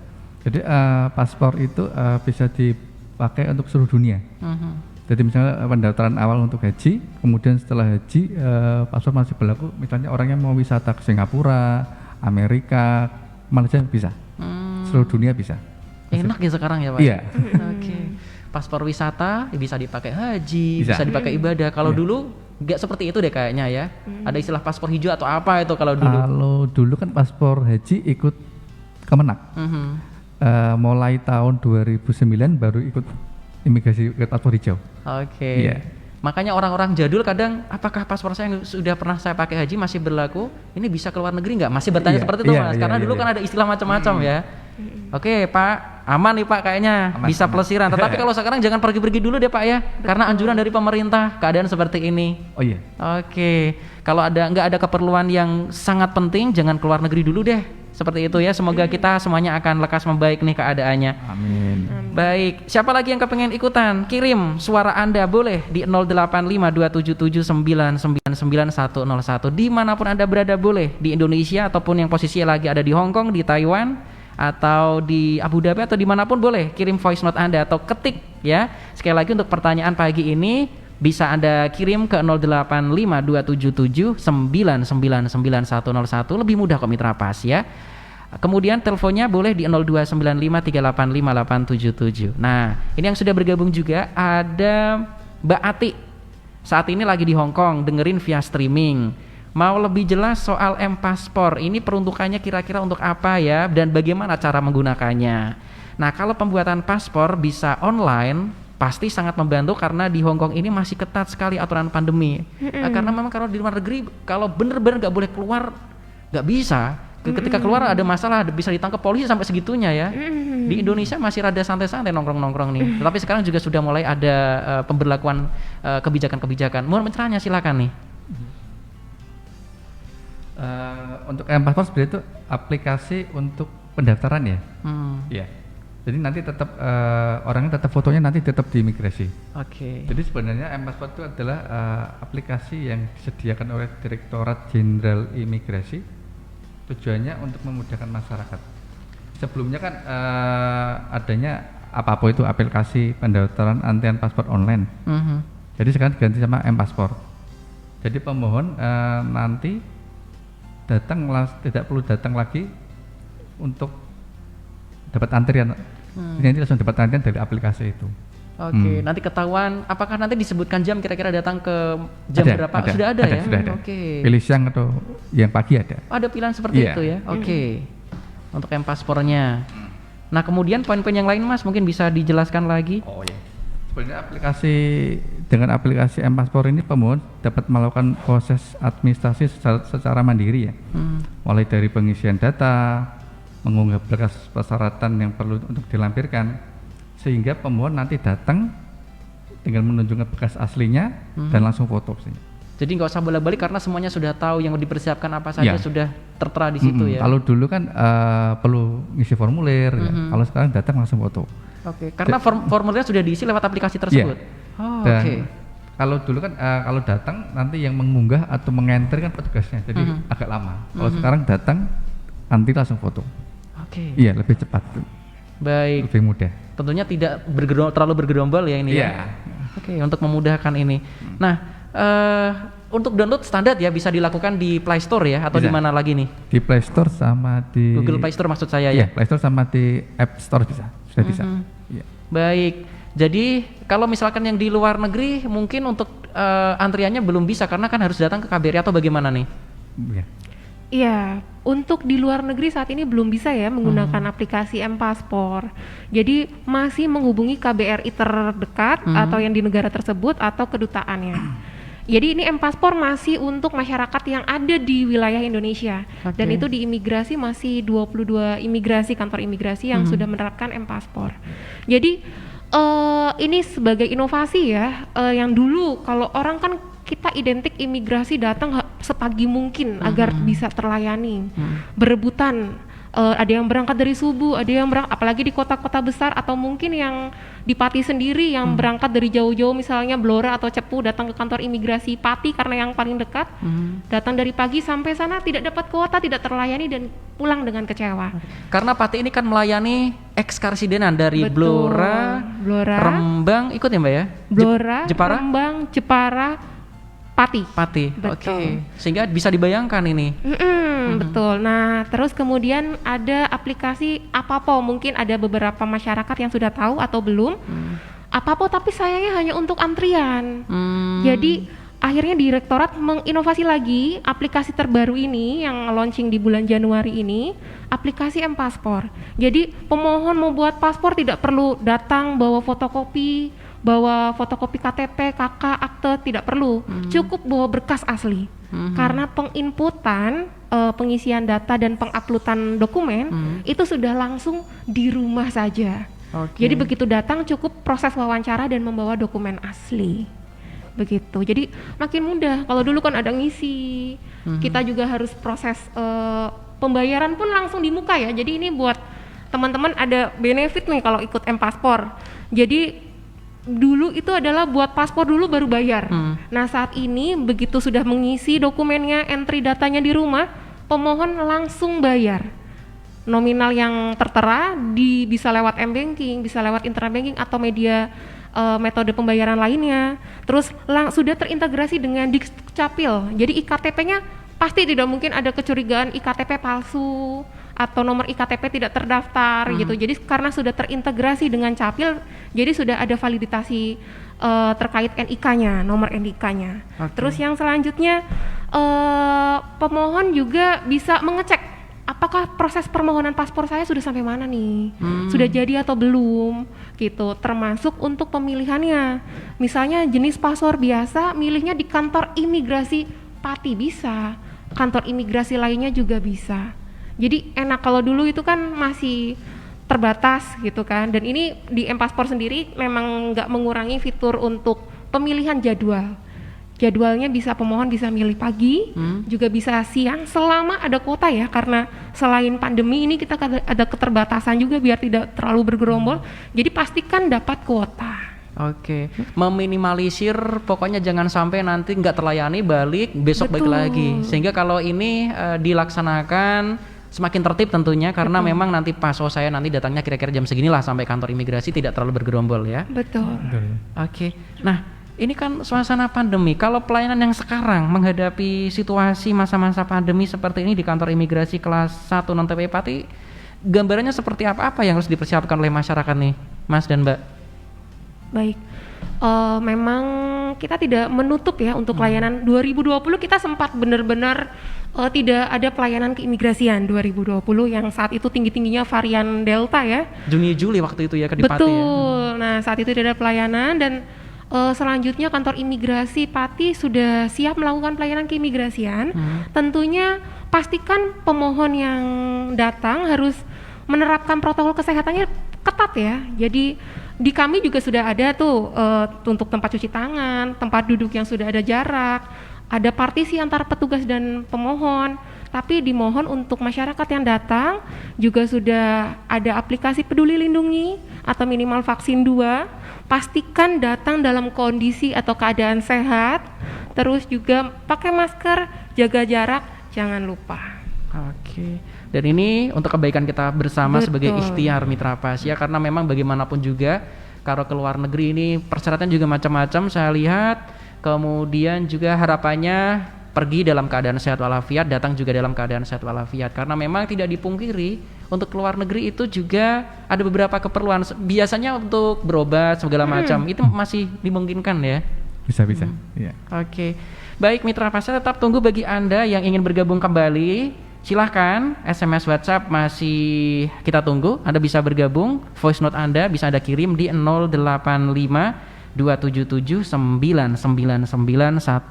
Jadi paspor itu bisa dipakai untuk seluruh dunia. Jadi misalnya pendaftaran awal untuk haji, kemudian setelah haji paspor masih berlaku. Misalnya orangnya mau wisata ke Singapura, Amerika, Malaysia bisa. Seluruh dunia bisa. Enak ya sekarang ya Pak? Iya. Oke. Paspor wisata bisa dipakai haji, bisa dipakai ibadah. Kalau dulu nggak seperti itu deh kayaknya ya. Ada istilah paspor hijau atau apa itu kalau dulu? Kalau dulu kan paspor haji ikut Kemenak. Mulai tahun 2009 baru ikut imigrasi ke paspor hijau. Oke. Iya. Makanya orang-orang jadul kadang, apakah paspor saya yang sudah pernah saya pakai haji masih berlaku? Ini bisa ke luar negeri nggak? Masih bertanya seperti itu Mas. Karena dulu kan ada istilah macam-macam ya. Oke Pak, aman nih Pak kayaknya, bisa pelesiran. Tetapi kalau sekarang jangan pergi-pergi dulu deh Pak ya, karena anjuran dari pemerintah keadaan seperti ini. Oh iya. Oke, kalau nggak ada keperluan yang sangat penting, jangan keluar negeri dulu deh. Seperti itu ya. Semoga kita semuanya akan lekas membaik nih keadaannya. Amin. Baik, siapa lagi yang kepengen ikutan? Kirim suara Anda boleh di 085277999101. Dimanapun Anda berada boleh, di Indonesia ataupun yang posisinya lagi ada di Hong Kong, di Taiwan, atau di Abu Dhabi atau dimanapun boleh kirim voice note Anda atau ketik ya. Sekali lagi untuk pertanyaan pagi ini bisa Anda kirim ke 085277999101. Lebih mudah kok Mitra Pas ya. Kemudian teleponnya boleh di 0295385877. Nah, ini yang sudah bergabung juga ada Mbak Ati. Saat ini lagi di Hong Kong dengerin via streaming. Mau lebih jelas soal M-Paspor, ini peruntukannya kira-kira untuk apa ya, dan bagaimana cara menggunakannya. Nah, kalau pembuatan paspor bisa online, pasti sangat membantu karena di Hong Kong ini masih ketat sekali aturan pandemi. Karena memang kalau di luar negeri, kalau benar-benar nggak boleh keluar, nggak bisa. Ketika keluar ada masalah, bisa ditangkap polisi sampai segitunya ya. Di Indonesia masih rada santai-santai nongkrong-nongkrong nih. Tetapi sekarang juga sudah mulai ada pemberlakuan kebijakan-kebijakan. Mohon pencerahannya silakan nih. Untuk M-Paspor sebenarnya itu aplikasi untuk pendaftaran ya. Iya. Jadi nanti tetap orangnya tetap fotonya nanti tetap di imigrasi. Oke. Jadi sebenarnya M-Paspor itu adalah aplikasi yang disediakan oleh Direktorat Jenderal Imigrasi. Tujuannya untuk memudahkan masyarakat. Sebelumnya kan adanya apa itu aplikasi pendaftaran antrian paspor online. Jadi sekarang diganti sama M-Paspor. Jadi pemohon nanti tidak perlu datang lagi untuk dapat antrian. Nanti langsung dapat antrian dari aplikasi itu. Oke, nanti ketahuan apakah nanti disebutkan jam kira-kira datang ke jam berapa? Sudah ada ya? Sudah ada. Oke. Pilih siang atau yang pagi ada. Ada pilihan seperti itu ya? Oke. Untuk M-Paspornya. Nah kemudian poin-poin yang lain Mas mungkin bisa dijelaskan lagi? Oh iya. Sebenarnya dengan aplikasi M-Paspor ini pemohon dapat melakukan proses administrasi secara mandiri ya. Mulai dari pengisian data, mengunggah berkas persyaratan yang perlu untuk dilampirkan, sehingga pemohon nanti datang dengan menunjukkan berkas aslinya dan langsung foto. Jadi nggak usah bolak-balik karena semuanya sudah tahu yang dipersiapkan apa saja sudah tertera di situ ya. Kalau dulu kan perlu ngisi formulir, ya. Kalau sekarang datang langsung foto. Oke, karena formulirnya sudah diisi lewat aplikasi tersebut. Oh, oke. Kalau dulu kan kalau datang nanti yang mengunggah atau mengenter kan petugasnya, jadi agak lama. Kalau sekarang datang nanti langsung foto. Oke. Iya, lebih cepat. Baik. Lebih mudah. Tentunya tidak terlalu bergerombol ya ini ya. Oke, untuk memudahkan ini. Nah, untuk download standar ya bisa dilakukan di Play Store ya atau di mana lagi nih? Di Play Store sama di Google Play Store maksud saya ya. Play Store sama di App Store sudah bisa. Ya. Baik. Jadi kalau misalkan yang di luar negeri mungkin untuk antriannya belum bisa karena kan harus datang ke KBRI atau bagaimana nih? Iya. Iya, untuk di luar negeri saat ini belum bisa ya menggunakan aplikasi M-Paspor. Jadi masih menghubungi KBRI terdekat atau yang di negara tersebut atau kedutaannya. Jadi ini M-Paspor masih untuk masyarakat yang ada di wilayah Indonesia. Dan itu di imigrasi masih 22 imigrasi, kantor imigrasi yang sudah menerapkan M-Paspor. Jadi ini sebagai inovasi ya, yang dulu kalau orang kan kita identik imigrasi datang sepagi mungkin agar bisa terlayani, berebutan, ada yang berangkat dari subuh, ada yang berangkat, apalagi di kota-kota besar atau mungkin yang di Pati sendiri yang berangkat dari jauh-jauh misalnya Blora atau Cepu datang ke kantor imigrasi Pati karena yang paling dekat, datang dari pagi sampai sana tidak dapat kuota, tidak terlayani dan pulang dengan kecewa. Karena Pati ini kan melayani ekskarsidenan dari Blora, Rembang, ikut ya Mbak ya? Blora, Jepara? Rembang, Jepara, Pati. Oke. Sehingga bisa dibayangkan ini. Betul. Nah, terus kemudian ada aplikasi Apapo. Mungkin ada beberapa masyarakat yang sudah tahu atau belum. Apapo tapi sayangnya hanya untuk antrian. Jadi akhirnya Direktorat menginovasi lagi aplikasi terbaru ini yang launching di bulan Januari ini, aplikasi M-Paspor. Jadi pemohon mau buat paspor tidak perlu datang bawa fotokopi KTP, KK, akte, tidak perlu. Cukup bawa berkas asli. Karena penginputan, pengisian data dan penguploadan dokumen itu sudah langsung di rumah saja. Jadi begitu datang cukup proses wawancara dan membawa dokumen asli. Begitu. Jadi makin mudah. Kalau dulu kan ada ngisi. Kita juga harus proses pembayaran pun langsung di muka ya. Jadi ini buat teman-teman ada benefit nih kalau ikut M-Paspor. Jadi dulu itu adalah buat paspor dulu baru bayar. Nah saat ini begitu sudah mengisi dokumennya, entry datanya di rumah, pemohon langsung bayar. Nominal yang tertera bisa lewat M-Banking, bisa lewat internet banking atau media metode pembayaran lainnya. Terus sudah terintegrasi dengan Dukcapil. Jadi IKTP-nya pasti tidak mungkin ada kecurigaan IKTP palsu atau nomor IKTP tidak terdaftar gitu. Jadi karena sudah terintegrasi dengan Capil, jadi sudah ada validasi terkait NIK-nya, nomor NIK-nya. Terus yang selanjutnya pemohon juga bisa mengecek apakah proses permohonan paspor saya sudah sampai mana nih, sudah jadi atau belum gitu. Termasuk untuk pemilihannya, misalnya jenis paspor biasa milihnya di kantor imigrasi Pati bisa, kantor imigrasi lainnya juga bisa. Jadi enak. Kalau dulu itu kan masih terbatas gitu kan, dan ini di M-Paspor sendiri memang nggak mengurangi fitur untuk pemilihan jadwal. Jadwalnya pemohon bisa milih pagi, juga bisa siang selama ada kuota ya, karena selain pandemi ini kita ada keterbatasan juga biar tidak terlalu bergerombol, jadi pastikan dapat kuota. Oke, meminimalisir pokoknya jangan sampai nanti nggak terlayani balik besok balik lagi, sehingga kalau ini dilaksanakan semakin tertib tentunya karena memang nanti pas saya nanti datangnya kira-kira jam seginilah sampai kantor imigrasi tidak terlalu bergerombol ya. Betul. Oke, nah ini kan suasana pandemi. Kalau pelayanan yang sekarang menghadapi situasi masa-masa pandemi seperti ini di kantor imigrasi kelas 1 non TPI Pati, gambarannya seperti apa yang harus dipersiapkan oleh masyarakat nih, Mas dan Mbak? Baik, memang kita tidak menutup ya untuk layanan. 2020 kita sempat benar-benar tidak ada pelayanan keimigrasian 2020 yang saat itu tinggi-tingginya varian Delta ya. Juni-Juli waktu itu ya ke di Pati ya. Betul, nah saat itu tidak ada pelayanan dan selanjutnya kantor imigrasi Pati sudah siap melakukan pelayanan keimigrasian. Tentunya pastikan pemohon yang datang harus menerapkan protokol kesehatannya ketat ya. Jadi di kami juga sudah ada tuh untuk tempat cuci tangan, tempat duduk yang sudah ada jarak, ada partisi antara petugas dan pemohon. Tapi dimohon untuk masyarakat yang datang juga sudah ada aplikasi Peduli Lindungi atau minimal vaksin 2. Pastikan datang dalam kondisi atau keadaan sehat, terus juga pakai masker, jaga jarak, jangan lupa. Oke. Dan ini untuk kebaikan kita bersama sebagai Betul. ikhtiar Mitra Pas ya, karena memang bagaimanapun juga kalau ke luar negeri ini persyaratan juga macam-macam saya lihat. Kemudian juga harapannya pergi dalam keadaan sehat walafiat, datang juga dalam keadaan sehat walafiat, karena memang tidak dipungkiri untuk keluar negeri itu juga ada beberapa keperluan, biasanya untuk berobat segala macam itu masih dimungkinkan ya. Bisa. Iya. Oke, baik Mitra Pas, saya tetap tunggu bagi Anda yang ingin bergabung kembali. Silahkan SMS WhatsApp masih kita tunggu. Anda bisa bergabung, voice note Anda bisa Anda kirim di 085 277 999 101.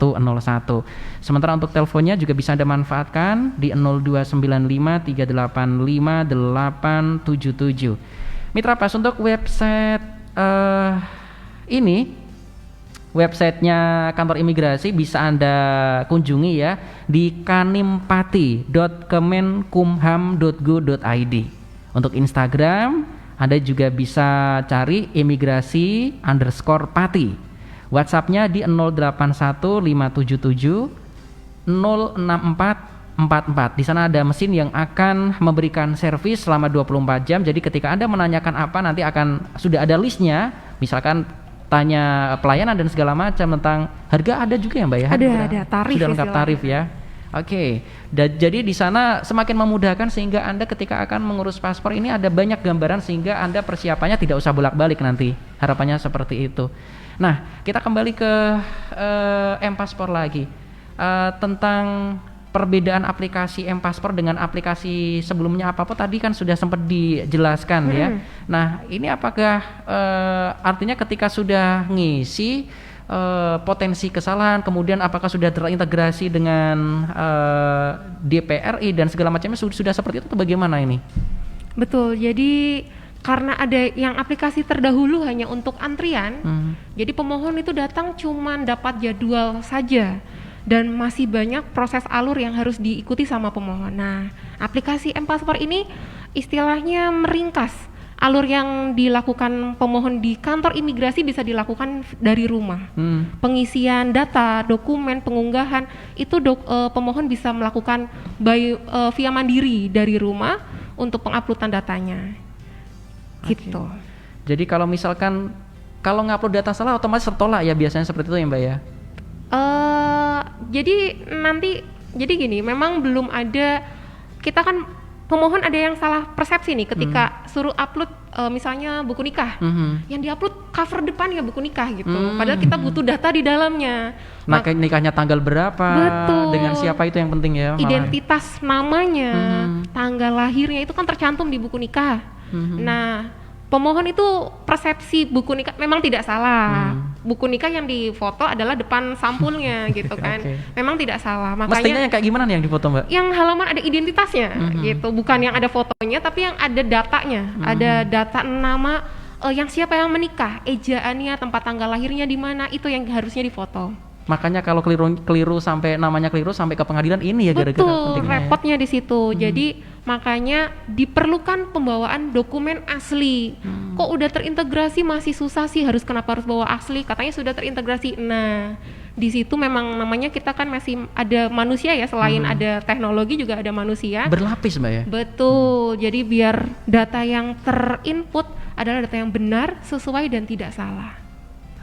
Sementara untuk teleponnya juga bisa Anda manfaatkan di 0295 385 877. Mitra Pas, untuk website ini, websitenya kantor imigrasi bisa Anda kunjungi ya di kanimpati.kemenkumham.go.id. Untuk Instagram Anda juga bisa cari imigrasi_pati. WhatsAppnya di 081577 06444. Di sana ada mesin yang akan memberikan servis selama 24 jam. Jadi ketika Anda menanyakan apa, nanti akan sudah ada listnya. Misalkan tanya pelayanan dan segala macam tentang harga, ada juga ya Mbak ya? Ada tarif. Sudah lengkap istilahnya. tarif ya. Oke. Jadi di sana semakin memudahkan sehingga Anda ketika akan mengurus paspor ini ada banyak gambaran sehingga Anda persiapannya tidak usah bolak-balik nanti. Harapannya seperti itu. Nah, kita kembali ke M-Paspor lagi. Tentang perbedaan aplikasi M-Paspor dengan aplikasi sebelumnya apa tadi kan sudah sempat dijelaskan ya. Nah, ini apakah artinya ketika sudah ngisi potensi kesalahan, kemudian apakah sudah terintegrasi dengan DPRI dan segala macamnya sudah seperti itu atau bagaimana ini? Betul, jadi karena ada yang aplikasi terdahulu hanya untuk antrian, jadi pemohon itu datang cuman dapat jadwal saja dan masih banyak proses alur yang harus diikuti sama pemohon. Nah, aplikasi M-Paspor ini istilahnya meringkas. Alur yang dilakukan pemohon di kantor imigrasi bisa dilakukan dari rumah. Pengisian data, dokumen, pengunggahan itu pemohon bisa melakukan via mandiri dari rumah untuk penguploadan datanya. Gitu. Jadi kalau misalkan kalau ngupload data salah otomatis tertolak ya, biasanya seperti itu ya Mbak ya? Jadi gini, memang belum ada, kita kan pemohon ada yang salah persepsi nih ketika suruh upload misalnya buku nikah, yang diupload cover depan ya buku nikah gitu, padahal kita butuh data di dalamnya. Nah, nikahnya tanggal berapa, Betul. dengan siapa itu yang penting ya? Identitas namanya, tanggal lahirnya itu kan tercantum di buku nikah. Nah, pemohon itu persepsi buku nikah memang tidak salah. Buku nikah yang difoto adalah depan sampulnya gitu kan. Memang tidak salah. Makanya mestinya yang kayak gimana nih yang difoto Mbak? yang halaman ada identitasnya gitu, bukan yang ada fotonya tapi yang ada datanya. Ada data nama yang siapa yang menikah, ejaannya, tempat tanggal lahirnya di mana, itu yang harusnya difoto. Makanya kalau keliru sampai namanya keliru sampai ke pengadilan ini ya gara-gara Betul, pentingnya. repotnya di situ. Jadi makanya diperlukan pembawaan dokumen asli. Kok udah terintegrasi masih susah sih, kenapa harus bawa asli? Katanya sudah terintegrasi. Nah, di situ memang namanya kita kan masih ada manusia ya, selain ada teknologi juga ada manusia. Berlapis Mbak ya? Betul. Jadi biar data yang terinput adalah data yang benar, sesuai dan tidak salah.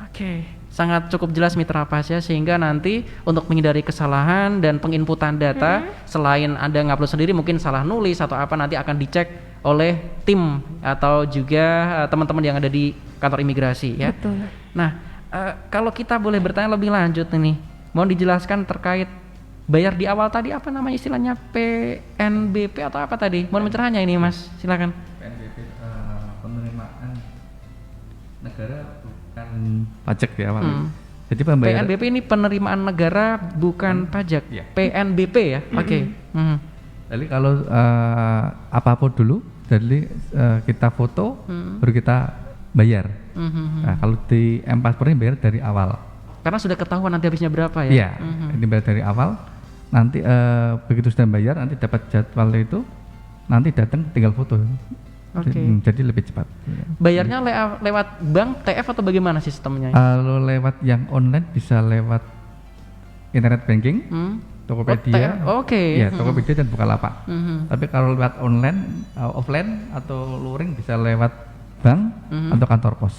Oke. sangat cukup jelas Mitra Pas ya, sehingga nanti untuk menghindari kesalahan dan penginputan data, selain Anda ngupload sendiri mungkin salah nulis atau apa, nanti akan dicek oleh tim atau juga teman-teman yang ada di kantor imigrasi ya. Betul. Nah, kalau kita boleh bertanya lebih lanjut nih, mohon dijelaskan terkait bayar di awal tadi, apa namanya istilahnya, PNBP atau apa tadi? Mohon pencerahannya ini Mas, silakan. PNBP penerimaan negara bukan pajak ya Pak. Jadi pembayaran PNBP ini penerimaan negara bukan pajak. Iya. PNBP ya. Oke. Jadi kalau apapun dulu, jadi kita foto baru kita bayar. Nah, kalau di M-Paspor ini bayar dari awal. Karena sudah ketahuan nanti habisnya berapa ya? Iya, ini bayar dari awal. Nanti begitu sudah bayar, nanti dapat jadwal itu, nanti datang tinggal foto. Oke. Jadi lebih cepat. Bayarnya lewat bank, TF atau bagaimana sistemnya? Kalau lewat yang online bisa lewat internet banking, Tokopedia. Oke. Ya, Tokopedia dan Bukalapak. Tapi kalau lewat online, offline atau luring bisa lewat bank atau kantor pos.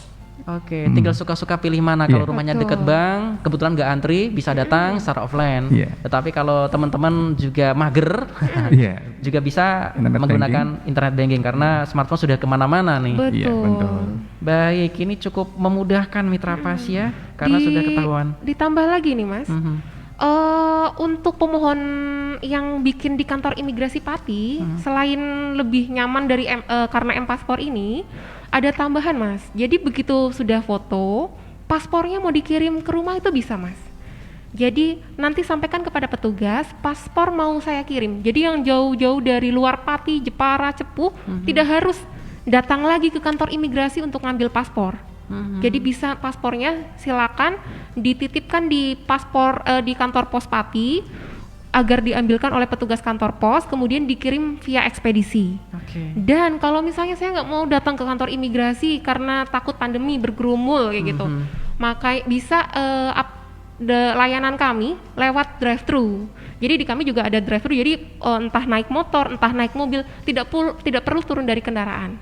Oke, tinggal suka-suka pilih mana. Kalau rumahnya Betul. dekat bank, kebetulan nggak antri, bisa datang secara offline. Iya. Tetapi kalau teman-teman juga mager, Iya. juga bisa Internet menggunakan internet banking karena smartphone sudah kemana-mana nih. Betul. Iya, betul. Baik, ini cukup memudahkan Mitra Pas ya, karena sudah ketahuan. Ditambah lagi nih Mas, untuk pemohon yang bikin di kantor imigrasi Pati, selain lebih nyaman dari karena M-Paspor ini, ada tambahan Mas. Jadi begitu sudah foto, paspornya mau dikirim ke rumah itu bisa Mas. Jadi nanti sampaikan kepada petugas, paspor mau saya kirim. Jadi yang jauh-jauh dari luar Pati, Jepara, Cepu, tidak harus datang lagi ke kantor imigrasi untuk ngambil paspor. Jadi bisa paspornya silakan dititipkan di di kantor pos Pati agar diambilkan oleh petugas kantor pos, kemudian dikirim via ekspedisi. Oke. Dan kalau misalnya saya nggak mau datang ke kantor imigrasi karena takut pandemi bergerumul kayak gitu, maka bisa layanan kami lewat drive-thru. Jadi di kami juga ada drive-thru. Jadi entah naik motor, entah naik mobil, tidak perlu turun dari kendaraan.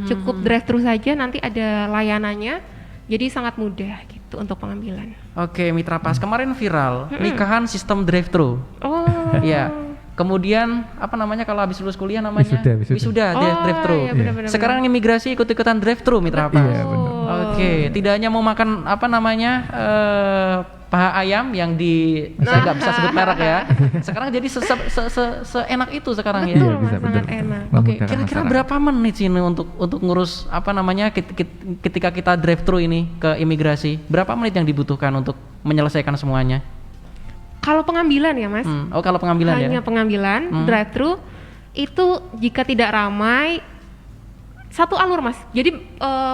Cukup drive-thru saja, nanti ada layanannya. Jadi sangat mudah gitu untuk pengambilan. Oke, Mitra Pas, kemarin viral nikahan sistem drive-thru. Oh. Iya. Kemudian apa namanya kalau habis lulus kuliah namanya? Wisuda. Drive-thru. Iya, benar-benar. Sekarang imigrasi ikut-ikutan drive-thru Mitra Pas. Iya, benar. Oke, tidak hanya mau makan apa namanya paha ayam yang saya nggak bisa sebut merek ya. Sekarang jadi seenak itu sekarang ya. Betul, Iya, bisa, Mas, sangat betul. enak. Oke, Memudahkan kira-kira masyarakat. berapa menit sih ini untuk ngurus apa namanya ketika kita drive-thru ini ke imigrasi? Berapa menit yang dibutuhkan untuk menyelesaikan semuanya? Kalau pengambilan ya Mas, Oh, kalau pengambilan hanya ya. pengambilan drive-thru itu jika tidak ramai satu alur Mas. Jadi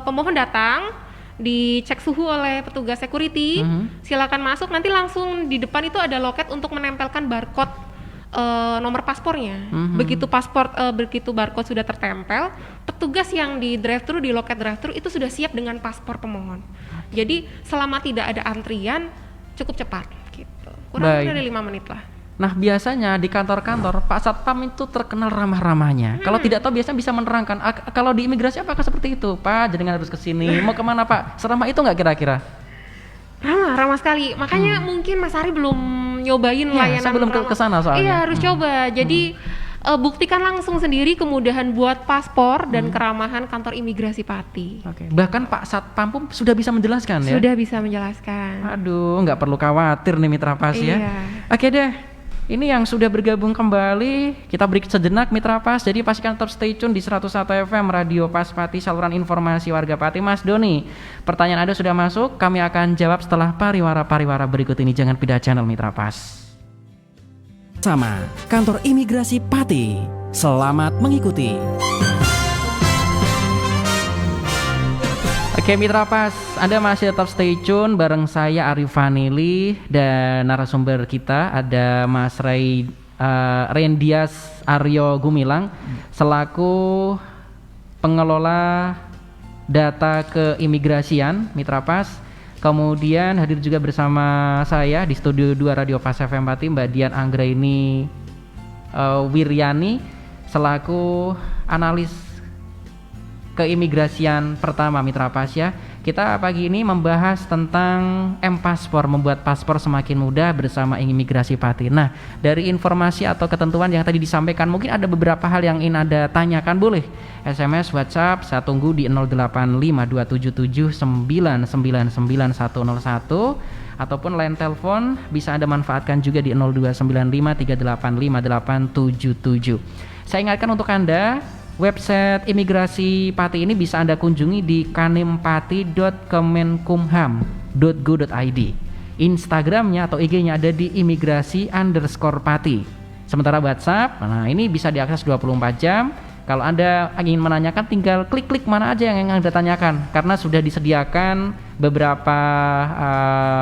pemohon datang, dicek suhu oleh petugas security, silakan masuk, nanti langsung di depan itu ada loket untuk menempelkan barcode nomor paspornya. Begitu barcode sudah tertempel, petugas yang di drive-thru, di loket drive-thru itu sudah siap dengan paspor pemohon. Jadi selama tidak ada antrian cukup cepat gitu. Kurang Baik. dari 5 menit lah. Nah, biasanya di kantor-kantor Pak Satpam itu terkenal ramah-ramahnya. Kalau tidak tahu biasanya bisa menerangkan. Kalau di imigrasi apakah seperti itu? Pak, jangan harus ke sini. Mau kemana Pak? Seramah itu nggak kira-kira? Ramah sekali. Makanya mungkin Mas Ari belum nyobain Iya, layanan saya belum ramah. ke sana soalnya. Iya, harus coba. Jadi buktikan langsung sendiri kemudahan buat paspor dan keramahan kantor imigrasi Pati. Oke. Bahkan Pak Satpam pun sudah bisa menjelaskan ya. Sudah bisa menjelaskan. Aduh, nggak perlu khawatir nih Mitra Pas ya. Iya. Oke deh. Ini yang sudah bergabung kembali, kita break sejenak Mitra Pas. Jadi pastikan tetap stay tune di 101 FM Radio Pas Pati, saluran informasi warga Pati. Mas Doni, pertanyaan Anda sudah masuk, kami akan jawab setelah pariwara-pariwara berikut ini. Jangan pindah channel Mitra Pas. Sama Kantor Imigrasi Pati. Selamat mengikuti. Oke Mitra Pas, Anda masih tetap stay tune bareng saya Arif Vanili dan narasumber kita ada Mas Rendias Aryo Gumilang selaku pengelola data keimigrasian Mitra Pas. Kemudian hadir juga bersama saya di studio 2 Radio Pas FM Pati Mbak Dian Anggraini Wiryani selaku analis keimigrasian pertama Mitra Pas ya. Kita pagi ini membahas tentang M-Paspor, membuat paspor semakin mudah bersama Imigrasi Pati. Nah, dari informasi atau ketentuan yang tadi disampaikan, mungkin ada beberapa hal yang ingin Anda tanyakan, boleh SMS, WhatsApp, saya tunggu di 08527799990101, ataupun line telepon bisa Anda manfaatkan juga di 0295385877. Saya ingatkan untuk Anda, website Imigrasi Pati ini bisa Anda kunjungi di kanimpati.kemenkumham.go.id. Instagramnya atau IG-nya ada di imigrasi_pati. Sementara WhatsApp, nah ini bisa diakses 24 jam. Kalau Anda ingin menanyakan, tinggal klik mana aja yang Anda tanyakan, karena sudah disediakan beberapa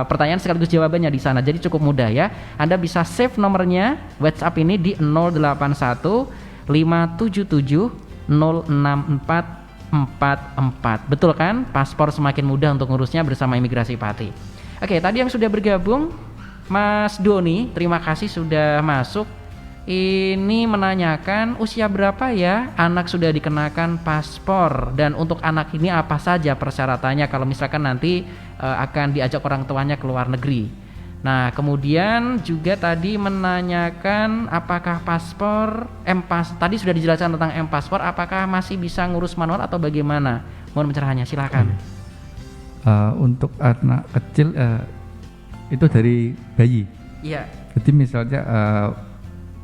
pertanyaan sekaligus jawabannya di sana. Jadi cukup mudah ya. Anda bisa save nomornya WhatsApp ini di 081 577 06444. Betul kan? Paspor semakin mudah untuk ngurusnya bersama Imigrasi Pati. Oke, tadi yang sudah bergabung Mas Doni, terima kasih sudah masuk. Ini menanyakan usia berapa ya anak sudah dikenakan paspor, dan untuk anak ini apa saja persyaratannya kalau misalkan nanti akan diajak orang tuanya ke luar negeri. Nah, kemudian juga tadi menanyakan apakah paspor tadi sudah dijelaskan tentang M-Paspor, apakah masih bisa ngurus manual atau bagaimana? Mohon pencerahannya, silakan. Untuk anak kecil itu dari bayi. Iya. Jadi misalnya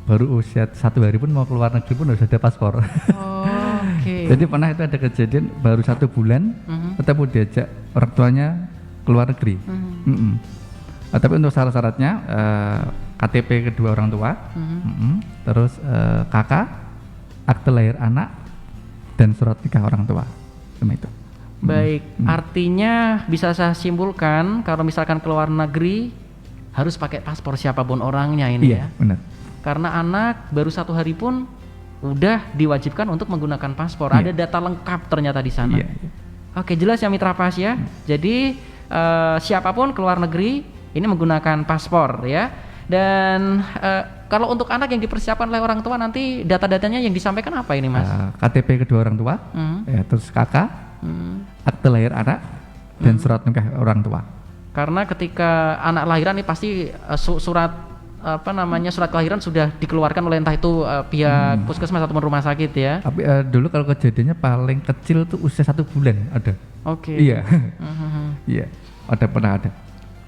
baru usia 1 hari pun mau keluar negeri pun harus ada paspor. Oke. Jadi pernah itu ada kejadian baru 1 bulan ketemu diajak orang tuanya keluar negeri. Tapi untuk syarat-syaratnya KTP kedua orang tua, terus KK, akte lahir anak, dan surat nikah orang tua. Cuma itu. Baik, artinya bisa saya simpulkan kalau misalkan keluar negeri harus pakai paspor siapapun orangnya ini ya. Iya, benar. Karena anak baru 1 hari pun udah diwajibkan untuk menggunakan paspor. Ada data lengkap ternyata di sana. Iya. Oke, jelas ya Mitra Pas ya. Jadi siapapun keluar negeri ini menggunakan paspor ya. Dan kalau untuk anak yang dipersiapkan oleh orang tua, nanti data-datanya yang disampaikan apa ini Mas? KTP kedua orang tua, ya, terus KK, akte lahir anak, dan surat nikah orang tua. Karena ketika anak lahiran ini pasti surat kelahiran sudah dikeluarkan oleh entah itu pihak puskesmas ataupun rumah sakit ya. Tapi dulu kalau kejadiannya paling kecil tuh usia 1 bulan ada. Oke. Iya. Iya, pernah ada.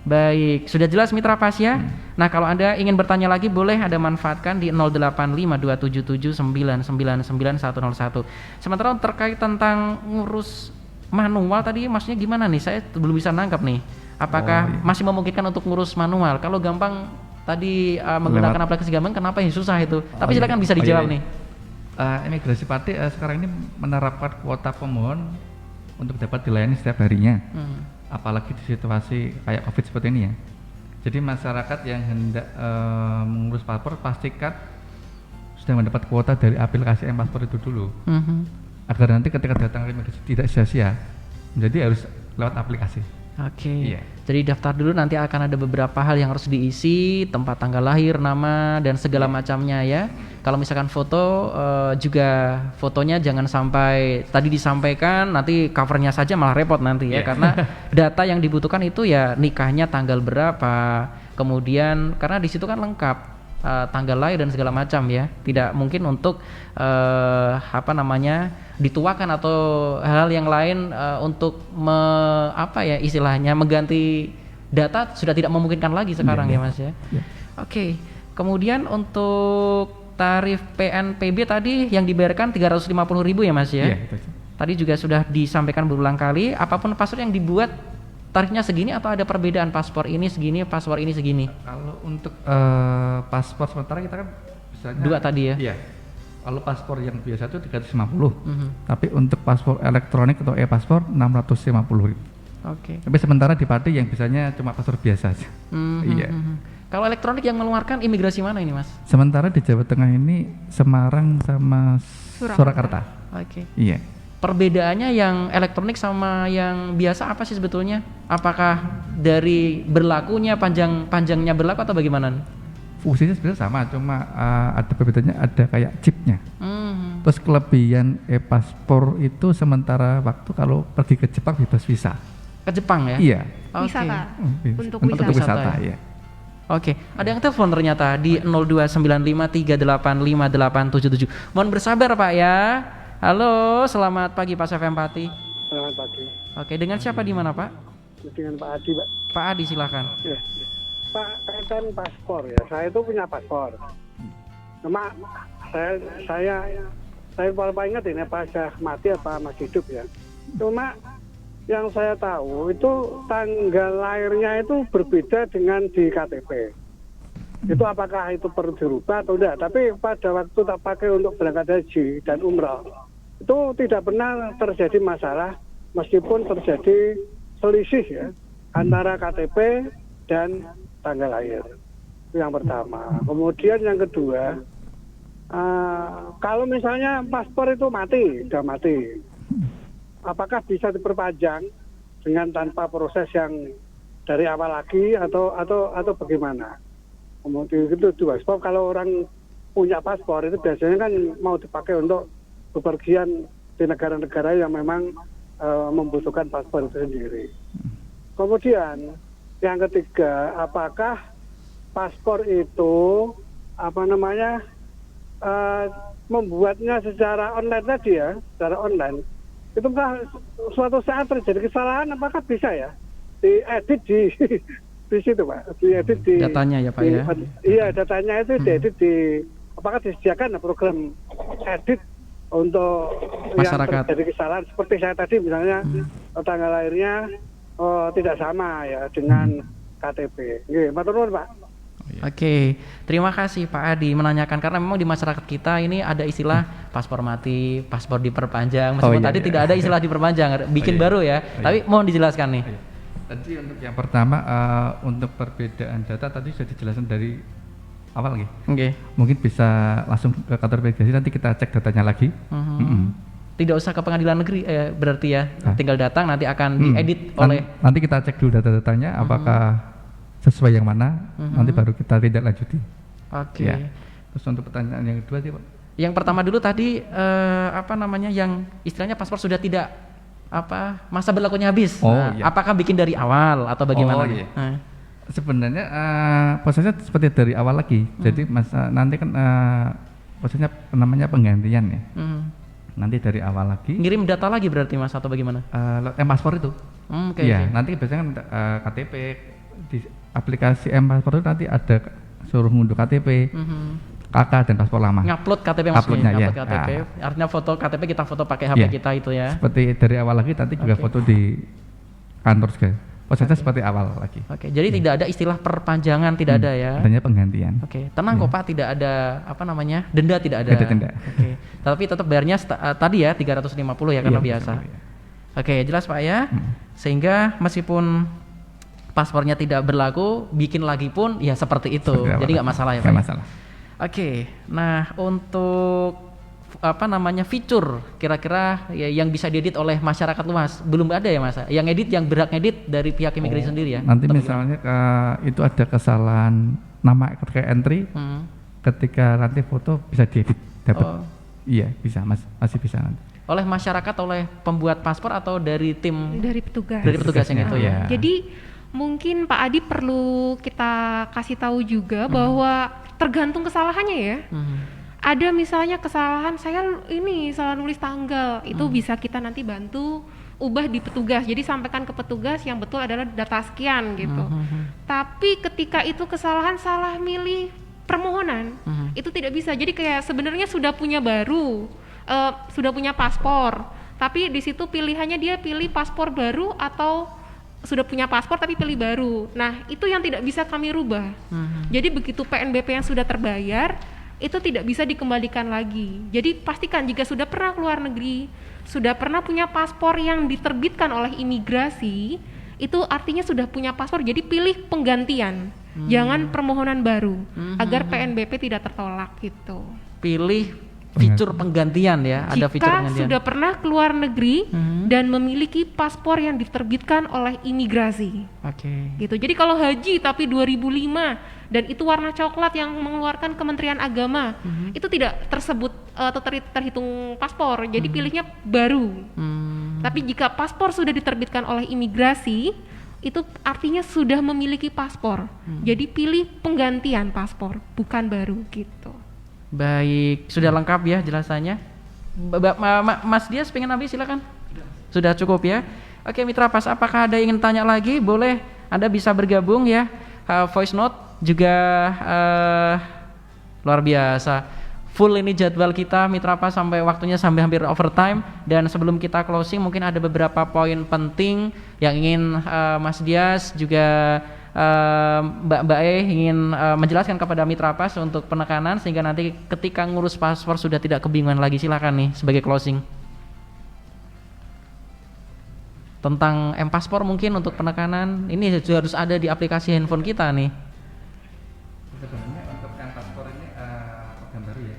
Baik, sudah jelas Mitra Pas ya. Nah, kalau Anda ingin bertanya lagi, boleh Anda manfaatkan di 08527799990101. Sementara terkait tentang ngurus manual tadi, maksudnya gimana nih? Saya belum bisa nangkap nih. Apakah masih memungkinkan untuk ngurus manual? Kalau gampang tadi menggunakan aplikasi gampang, kenapa yang susah itu? Tapi silakan bisa dijawab nih. Imigrasi Pati sekarang ini menerapkan kuota pemohon untuk dapat dilayani setiap harinya. Apalagi di situasi kayak COVID seperti ini ya. Jadi masyarakat yang hendak mengurus paspor, pastikan sudah mendapat kuota dari aplikasi M-Paspor itu dulu, agar nanti ketika datang ke imigrasi tidak sia-sia. Jadi harus lewat aplikasi. Oke. Jadi daftar dulu, nanti akan ada beberapa hal yang harus diisi, tempat tanggal lahir, nama, dan segala macamnya ya. Kalau misalkan foto juga fotonya jangan sampai tadi disampaikan nanti covernya saja malah repot nanti ya, karena data yang dibutuhkan itu ya nikahnya tanggal berapa, kemudian karena di situ kan lengkap tanggal lahir dan segala macam ya. Tidak mungkin untuk dituakan atau hal-hal yang lain untuk istilahnya mengganti data sudah tidak memungkinkan lagi sekarang ya Mas ya. Oke. Kemudian untuk tarif PNPB tadi yang dibayarkan 350.000 ya Mas ya. Tadi juga sudah disampaikan berulang kali, apapun paspor yang dibuat tarifnya segini atau ada perbedaan, paspor ini segini, paspor ini segini? Kalau untuk paspor sementara kita kan misalnya 2 tadi ya. Iya. Kalau paspor yang biasa itu 350. Tapi untuk paspor elektronik atau e-paspor 650.000. Oke. Tapi sementara di Pati yang bisanya cuma paspor biasa aja. Iya. Kalau elektronik yang mengeluarkan imigrasi mana ini Mas? Sementara di Jawa Tengah ini Semarang sama Surakarta. Oke. Iya. Perbedaannya yang elektronik sama yang biasa apa sih sebetulnya? Apakah dari berlakunya panjangnya berlaku atau bagaimana? Fungsinya sebenarnya sama, cuma ada perbedaannya, ada kayak chipnya. Terus kelebihan e-paspor itu sementara waktu kalau pergi ke Jepang bebas visa. Ke Jepang ya? Iya. Oke. Wisata. Untuk Untuk wisata. wisata ya. ya. Oke, ada yang telepon ternyata di 0295385877. Mohon bersabar Pak ya. Halo, selamat pagi Pak FM Pati. Selamat pagi. Oke, dengan siapa di mana Pak? Dengan Pak Adi, Pak. Pak Adi silakan. Ya. Pak, kaitan paspor ya. Saya itu punya paspor. Cuma saya paling ingat ini apa saya mati apa masih hidup ya. Cuma yang saya tahu itu tanggal lahirnya itu berbeda dengan di KTP. Itu apakah itu perlu dirubah atau tidak? Tapi pada waktu tak pakai untuk berangkat haji dan umrah itu tidak pernah terjadi masalah meskipun terjadi selisih ya antara KTP dan tanggal lahir. Itu yang pertama. Kemudian yang kedua, kalau misalnya paspor itu sudah mati, apakah bisa diperpanjang dengan tanpa proses yang dari awal lagi atau bagaimana? Kemudian itu dua. Sebab kalau orang punya paspor itu biasanya kan mau dipakai untuk bepergian di negara-negara yang memang membutuhkan paspor itu sendiri. Kemudian yang ketiga, apakah paspor itu membuatnya secara online tadi ya, secara online itu suatu saat terjadi kesalahan, apakah bisa ya diedit di situ Pak, diedit di Datanya ya Pak ya. Iya, datanya itu diedit apakah disediakan program edit untuk Masyarakat. yang terjadi kesalahan seperti saya tadi misalnya tanggal lahirnya tidak sama ya dengan KTP. Nggih, matur nuwun Pak. Oke, terima kasih Pak Adi menanyakan karena memang di masyarakat kita ini ada istilah paspor mati, paspor diperpanjang. Meskipun tadi tidak ada istilah diperpanjang, bikin baru ya. Tapi mohon dijelaskan nih. Tadi untuk yang pertama untuk perbedaan data tadi sudah dijelaskan dari awal gitu. Oke. Mungkin bisa langsung ke kantor imigrasi nanti kita cek datanya lagi. Tidak usah ke pengadilan negeri berarti ya. Tinggal datang nanti akan diedit oleh nanti kita cek dulu data-datanya apakah sesuai yang mana, nanti baru kita tindak lanjuti. Oke. Ya. Terus untuk pertanyaan yang kedua sih Pak. Yang pertama dulu tadi yang istilahnya paspor sudah tidak masa berlakunya habis. Iya. Apakah bikin dari awal atau bagaimana? Iya. Sebenarnya prosesnya seperti dari awal lagi. Jadi nanti kan prosesnya namanya penggantian ya. Nanti dari awal lagi. Ngirim data lagi berarti Mas atau bagaimana? Paspor itu. Iya, nanti biasanya kan KTP di aplikasi paspor itu nanti ada suruh ngunduh KTP, KK dan paspor lama. Ngupload KTP maksudnya, ya. KTP. Artinya foto KTP kita foto pakai HP kita itu ya. Seperti dari awal lagi nanti juga foto di kantor juga. Prosesnya seperti awal lagi. Oke, jadi tidak ada istilah perpanjangan, tidak ada ya. Adanya penggantian. Oke, tenang kok Pak, tidak ada denda tidak ada. Denda. Oke. Tapi tetap bayarnya tadi ya 350 ya karena biasa. Ya. Oke, jelas Pak ya. Sehingga meskipun paspornya tidak berlaku, bikin lagi pun ya seperti itu. Jadi nggak masalah ya Pak. Nggak masalah. Oke, nah untuk fitur kira-kira yang bisa diedit oleh masyarakat luas belum ada ya Mas? Yang edit yang berhak edit dari pihak imigrasi sendiri ya? Nanti misalnya itu ada kesalahan nama ketika entry, ketika nanti foto bisa diedit dapat. Iya bisa masih bisa nanti. Oleh masyarakat, oleh pembuat paspor atau dari tim? Dari petugas. Dari petugas yang itu ya. Jadi mungkin Pak Adi perlu kita kasih tahu juga bahwa tergantung kesalahannya ya. Ada misalnya kesalahan saya salah nulis tanggal, itu bisa kita nanti bantu ubah di petugas. Jadi sampaikan ke petugas yang betul adalah data sekian gitu. Tapi ketika itu kesalahan salah milih permohonan, itu tidak bisa. Jadi kayak sebenarnya sudah punya paspor, tapi di situ pilihannya dia pilih paspor baru atau sudah punya paspor tapi pilih baru. Nah, itu yang tidak bisa kami rubah. Jadi begitu PNBP yang sudah terbayar, itu tidak bisa dikembalikan lagi. Jadi pastikan jika sudah pernah keluar negeri, sudah pernah punya paspor yang diterbitkan oleh imigrasi, itu artinya sudah punya paspor. Jadi pilih penggantian, jangan permohonan baru, agar PNBP tidak tertolak gitu. Pilih fitur penggantian ya, ada fitur penggantian. Jika sudah pernah keluar negeri dan memiliki paspor yang diterbitkan oleh imigrasi. Gitu. Jadi kalau haji tapi 2005 dan itu warna coklat yang mengeluarkan Kementerian Agama, itu tidak tersebut atau terhitung paspor. Jadi pilihnya baru. Tapi jika paspor sudah diterbitkan oleh imigrasi, itu artinya sudah memiliki paspor. Jadi pilih penggantian paspor, bukan baru gitu. Baik, sudah lengkap ya jelasannya. Mas Dias pengen habis, silakan. Sudah cukup ya. Oke Mitra Pas, apakah ada yang ingin tanya lagi? Boleh, Anda bisa bergabung ya. Voice note juga luar biasa. Full ini jadwal kita Mitra Pas sampai waktunya sampai hampir overtime. Dan sebelum kita closing mungkin ada beberapa poin penting yang ingin Mas Dias juga Mbak E ingin menjelaskan kepada Mitra Pas untuk penekanan sehingga nanti ketika ngurus paspor sudah tidak kebingungan lagi. Silakan nih sebagai closing. Tentang M-Paspor mungkin untuk penekanan ini juga harus ada di aplikasi handphone kita nih. Sebenarnya untuk M-Paspor ini program baru ya.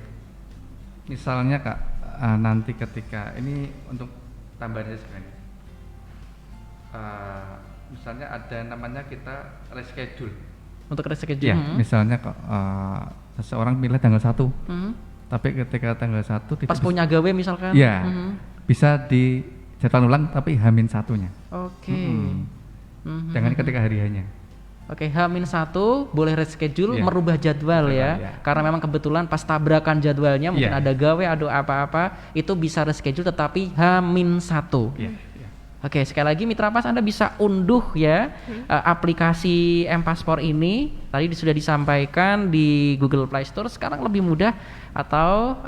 Misalnya Kak, nanti ketika ini untuk tambahannya sebenarnya. Misalnya ada namanya kita reschedule. Untuk reschedule. Ya, misalnya kok seseorang pilih tanggal 1. Tapi ketika tanggal 1 tidak pas punya gawe misalkan. Ya. Bisa di jadwal ulang tapi H-1-nya. Oke. Jangan ketika hari-harinya. Oke, H-1 boleh reschedule, merubah jadwal ya. Karena memang kebetulan pas tabrakan jadwalnya mungkin ada gawe, ada apa-apa, itu bisa reschedule tetapi H-1. Oke, sekali lagi Mitra Pas Anda bisa unduh ya aplikasi M-Paspor ini. Tadi sudah disampaikan di Google Play Store, sekarang lebih mudah atau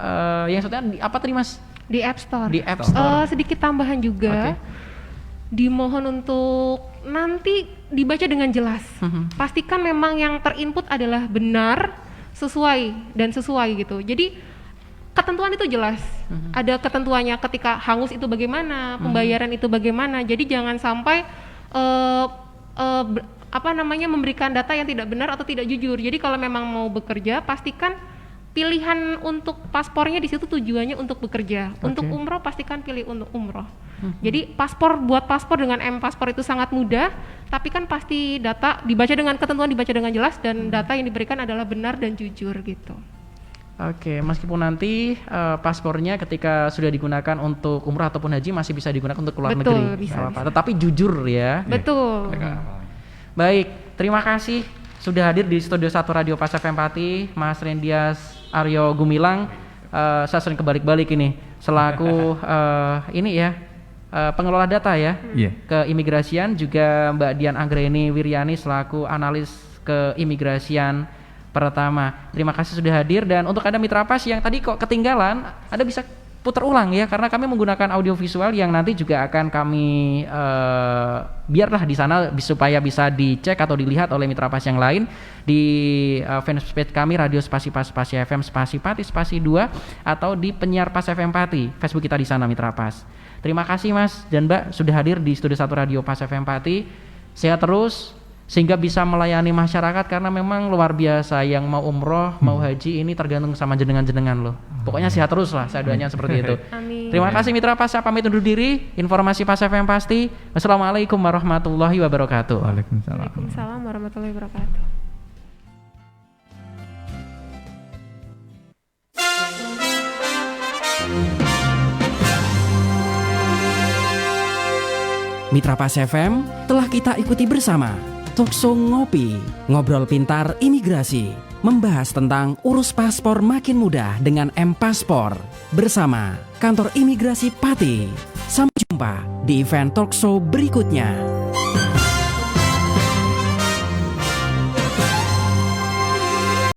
yang sebetulnya apa tadi Mas? Di App Store. Di App Store. Sedikit tambahan juga. Dimohon untuk nanti dibaca dengan jelas. Pastikan memang yang terinput adalah benar, sesuai gitu. Jadi ketentuan itu jelas. Ada ketentuannya ketika hangus itu bagaimana, pembayaran itu bagaimana. Jadi jangan sampai memberikan data yang tidak benar atau tidak jujur. Jadi kalau memang mau bekerja, pastikan pilihan untuk paspornya di situ tujuannya untuk bekerja. Untuk umroh pastikan pilih untuk umroh. Jadi buat paspor dengan M-Paspor itu sangat mudah, tapi kan pasti data dibaca dengan ketentuan, dibaca dengan jelas dan data yang diberikan adalah benar dan jujur gitu. Oke, meskipun nanti paspornya ketika sudah digunakan untuk umrah ataupun haji masih bisa digunakan untuk keluar negeri. Bisa. Tetapi jujur ya. Betul. Baik, terima kasih sudah hadir di Studio 1 Radio Pas FM Pati, Mas Rendias Aryo Gumilang. Saya sering kebalik-balik ini selaku pengelola data ya keimigrasian, juga Mbak Dian Anggreni Wiryani selaku analis keimigrasian pertama. Terima kasih sudah hadir, dan untuk Anda Mitra Pas yang tadi kok ketinggalan, Anda bisa putar ulang ya, karena kami menggunakan audio visual yang nanti juga akan kami biarlah di sana supaya bisa dicek atau dilihat oleh Mitra Pas yang lain di fanpage kami Radio Spasi Pas Spasi FM Spasi Pati Spasi 2 atau di Penyiar Pas FM Pati, Facebook kita di sana Mitra Pas. Terima kasih Mas dan Mbak sudah hadir di Studio 1 Radio Pas FM Pati. Sehat terus sehingga bisa melayani masyarakat, karena memang luar biasa yang mau umroh, mau haji ini tergantung sama jenengan-jenengan loh. Pokoknya sehat terus lah, saya doanya seperti itu. Amin. Terima kasih Mitra Pas, saya pamit undur diri. Informasi Pas FM pasti. Wassalamualaikum warahmatullahi wabarakatuh. Waalaikumsalam warahmatullahi wabarakatuh. Mitra Pas FM telah kita ikuti bersama Talkshow Ngopi, ngobrol pintar imigrasi, membahas tentang urus paspor makin mudah dengan M-Paspor bersama Kantor Imigrasi Pati. Sampai jumpa di event Talkshow berikutnya.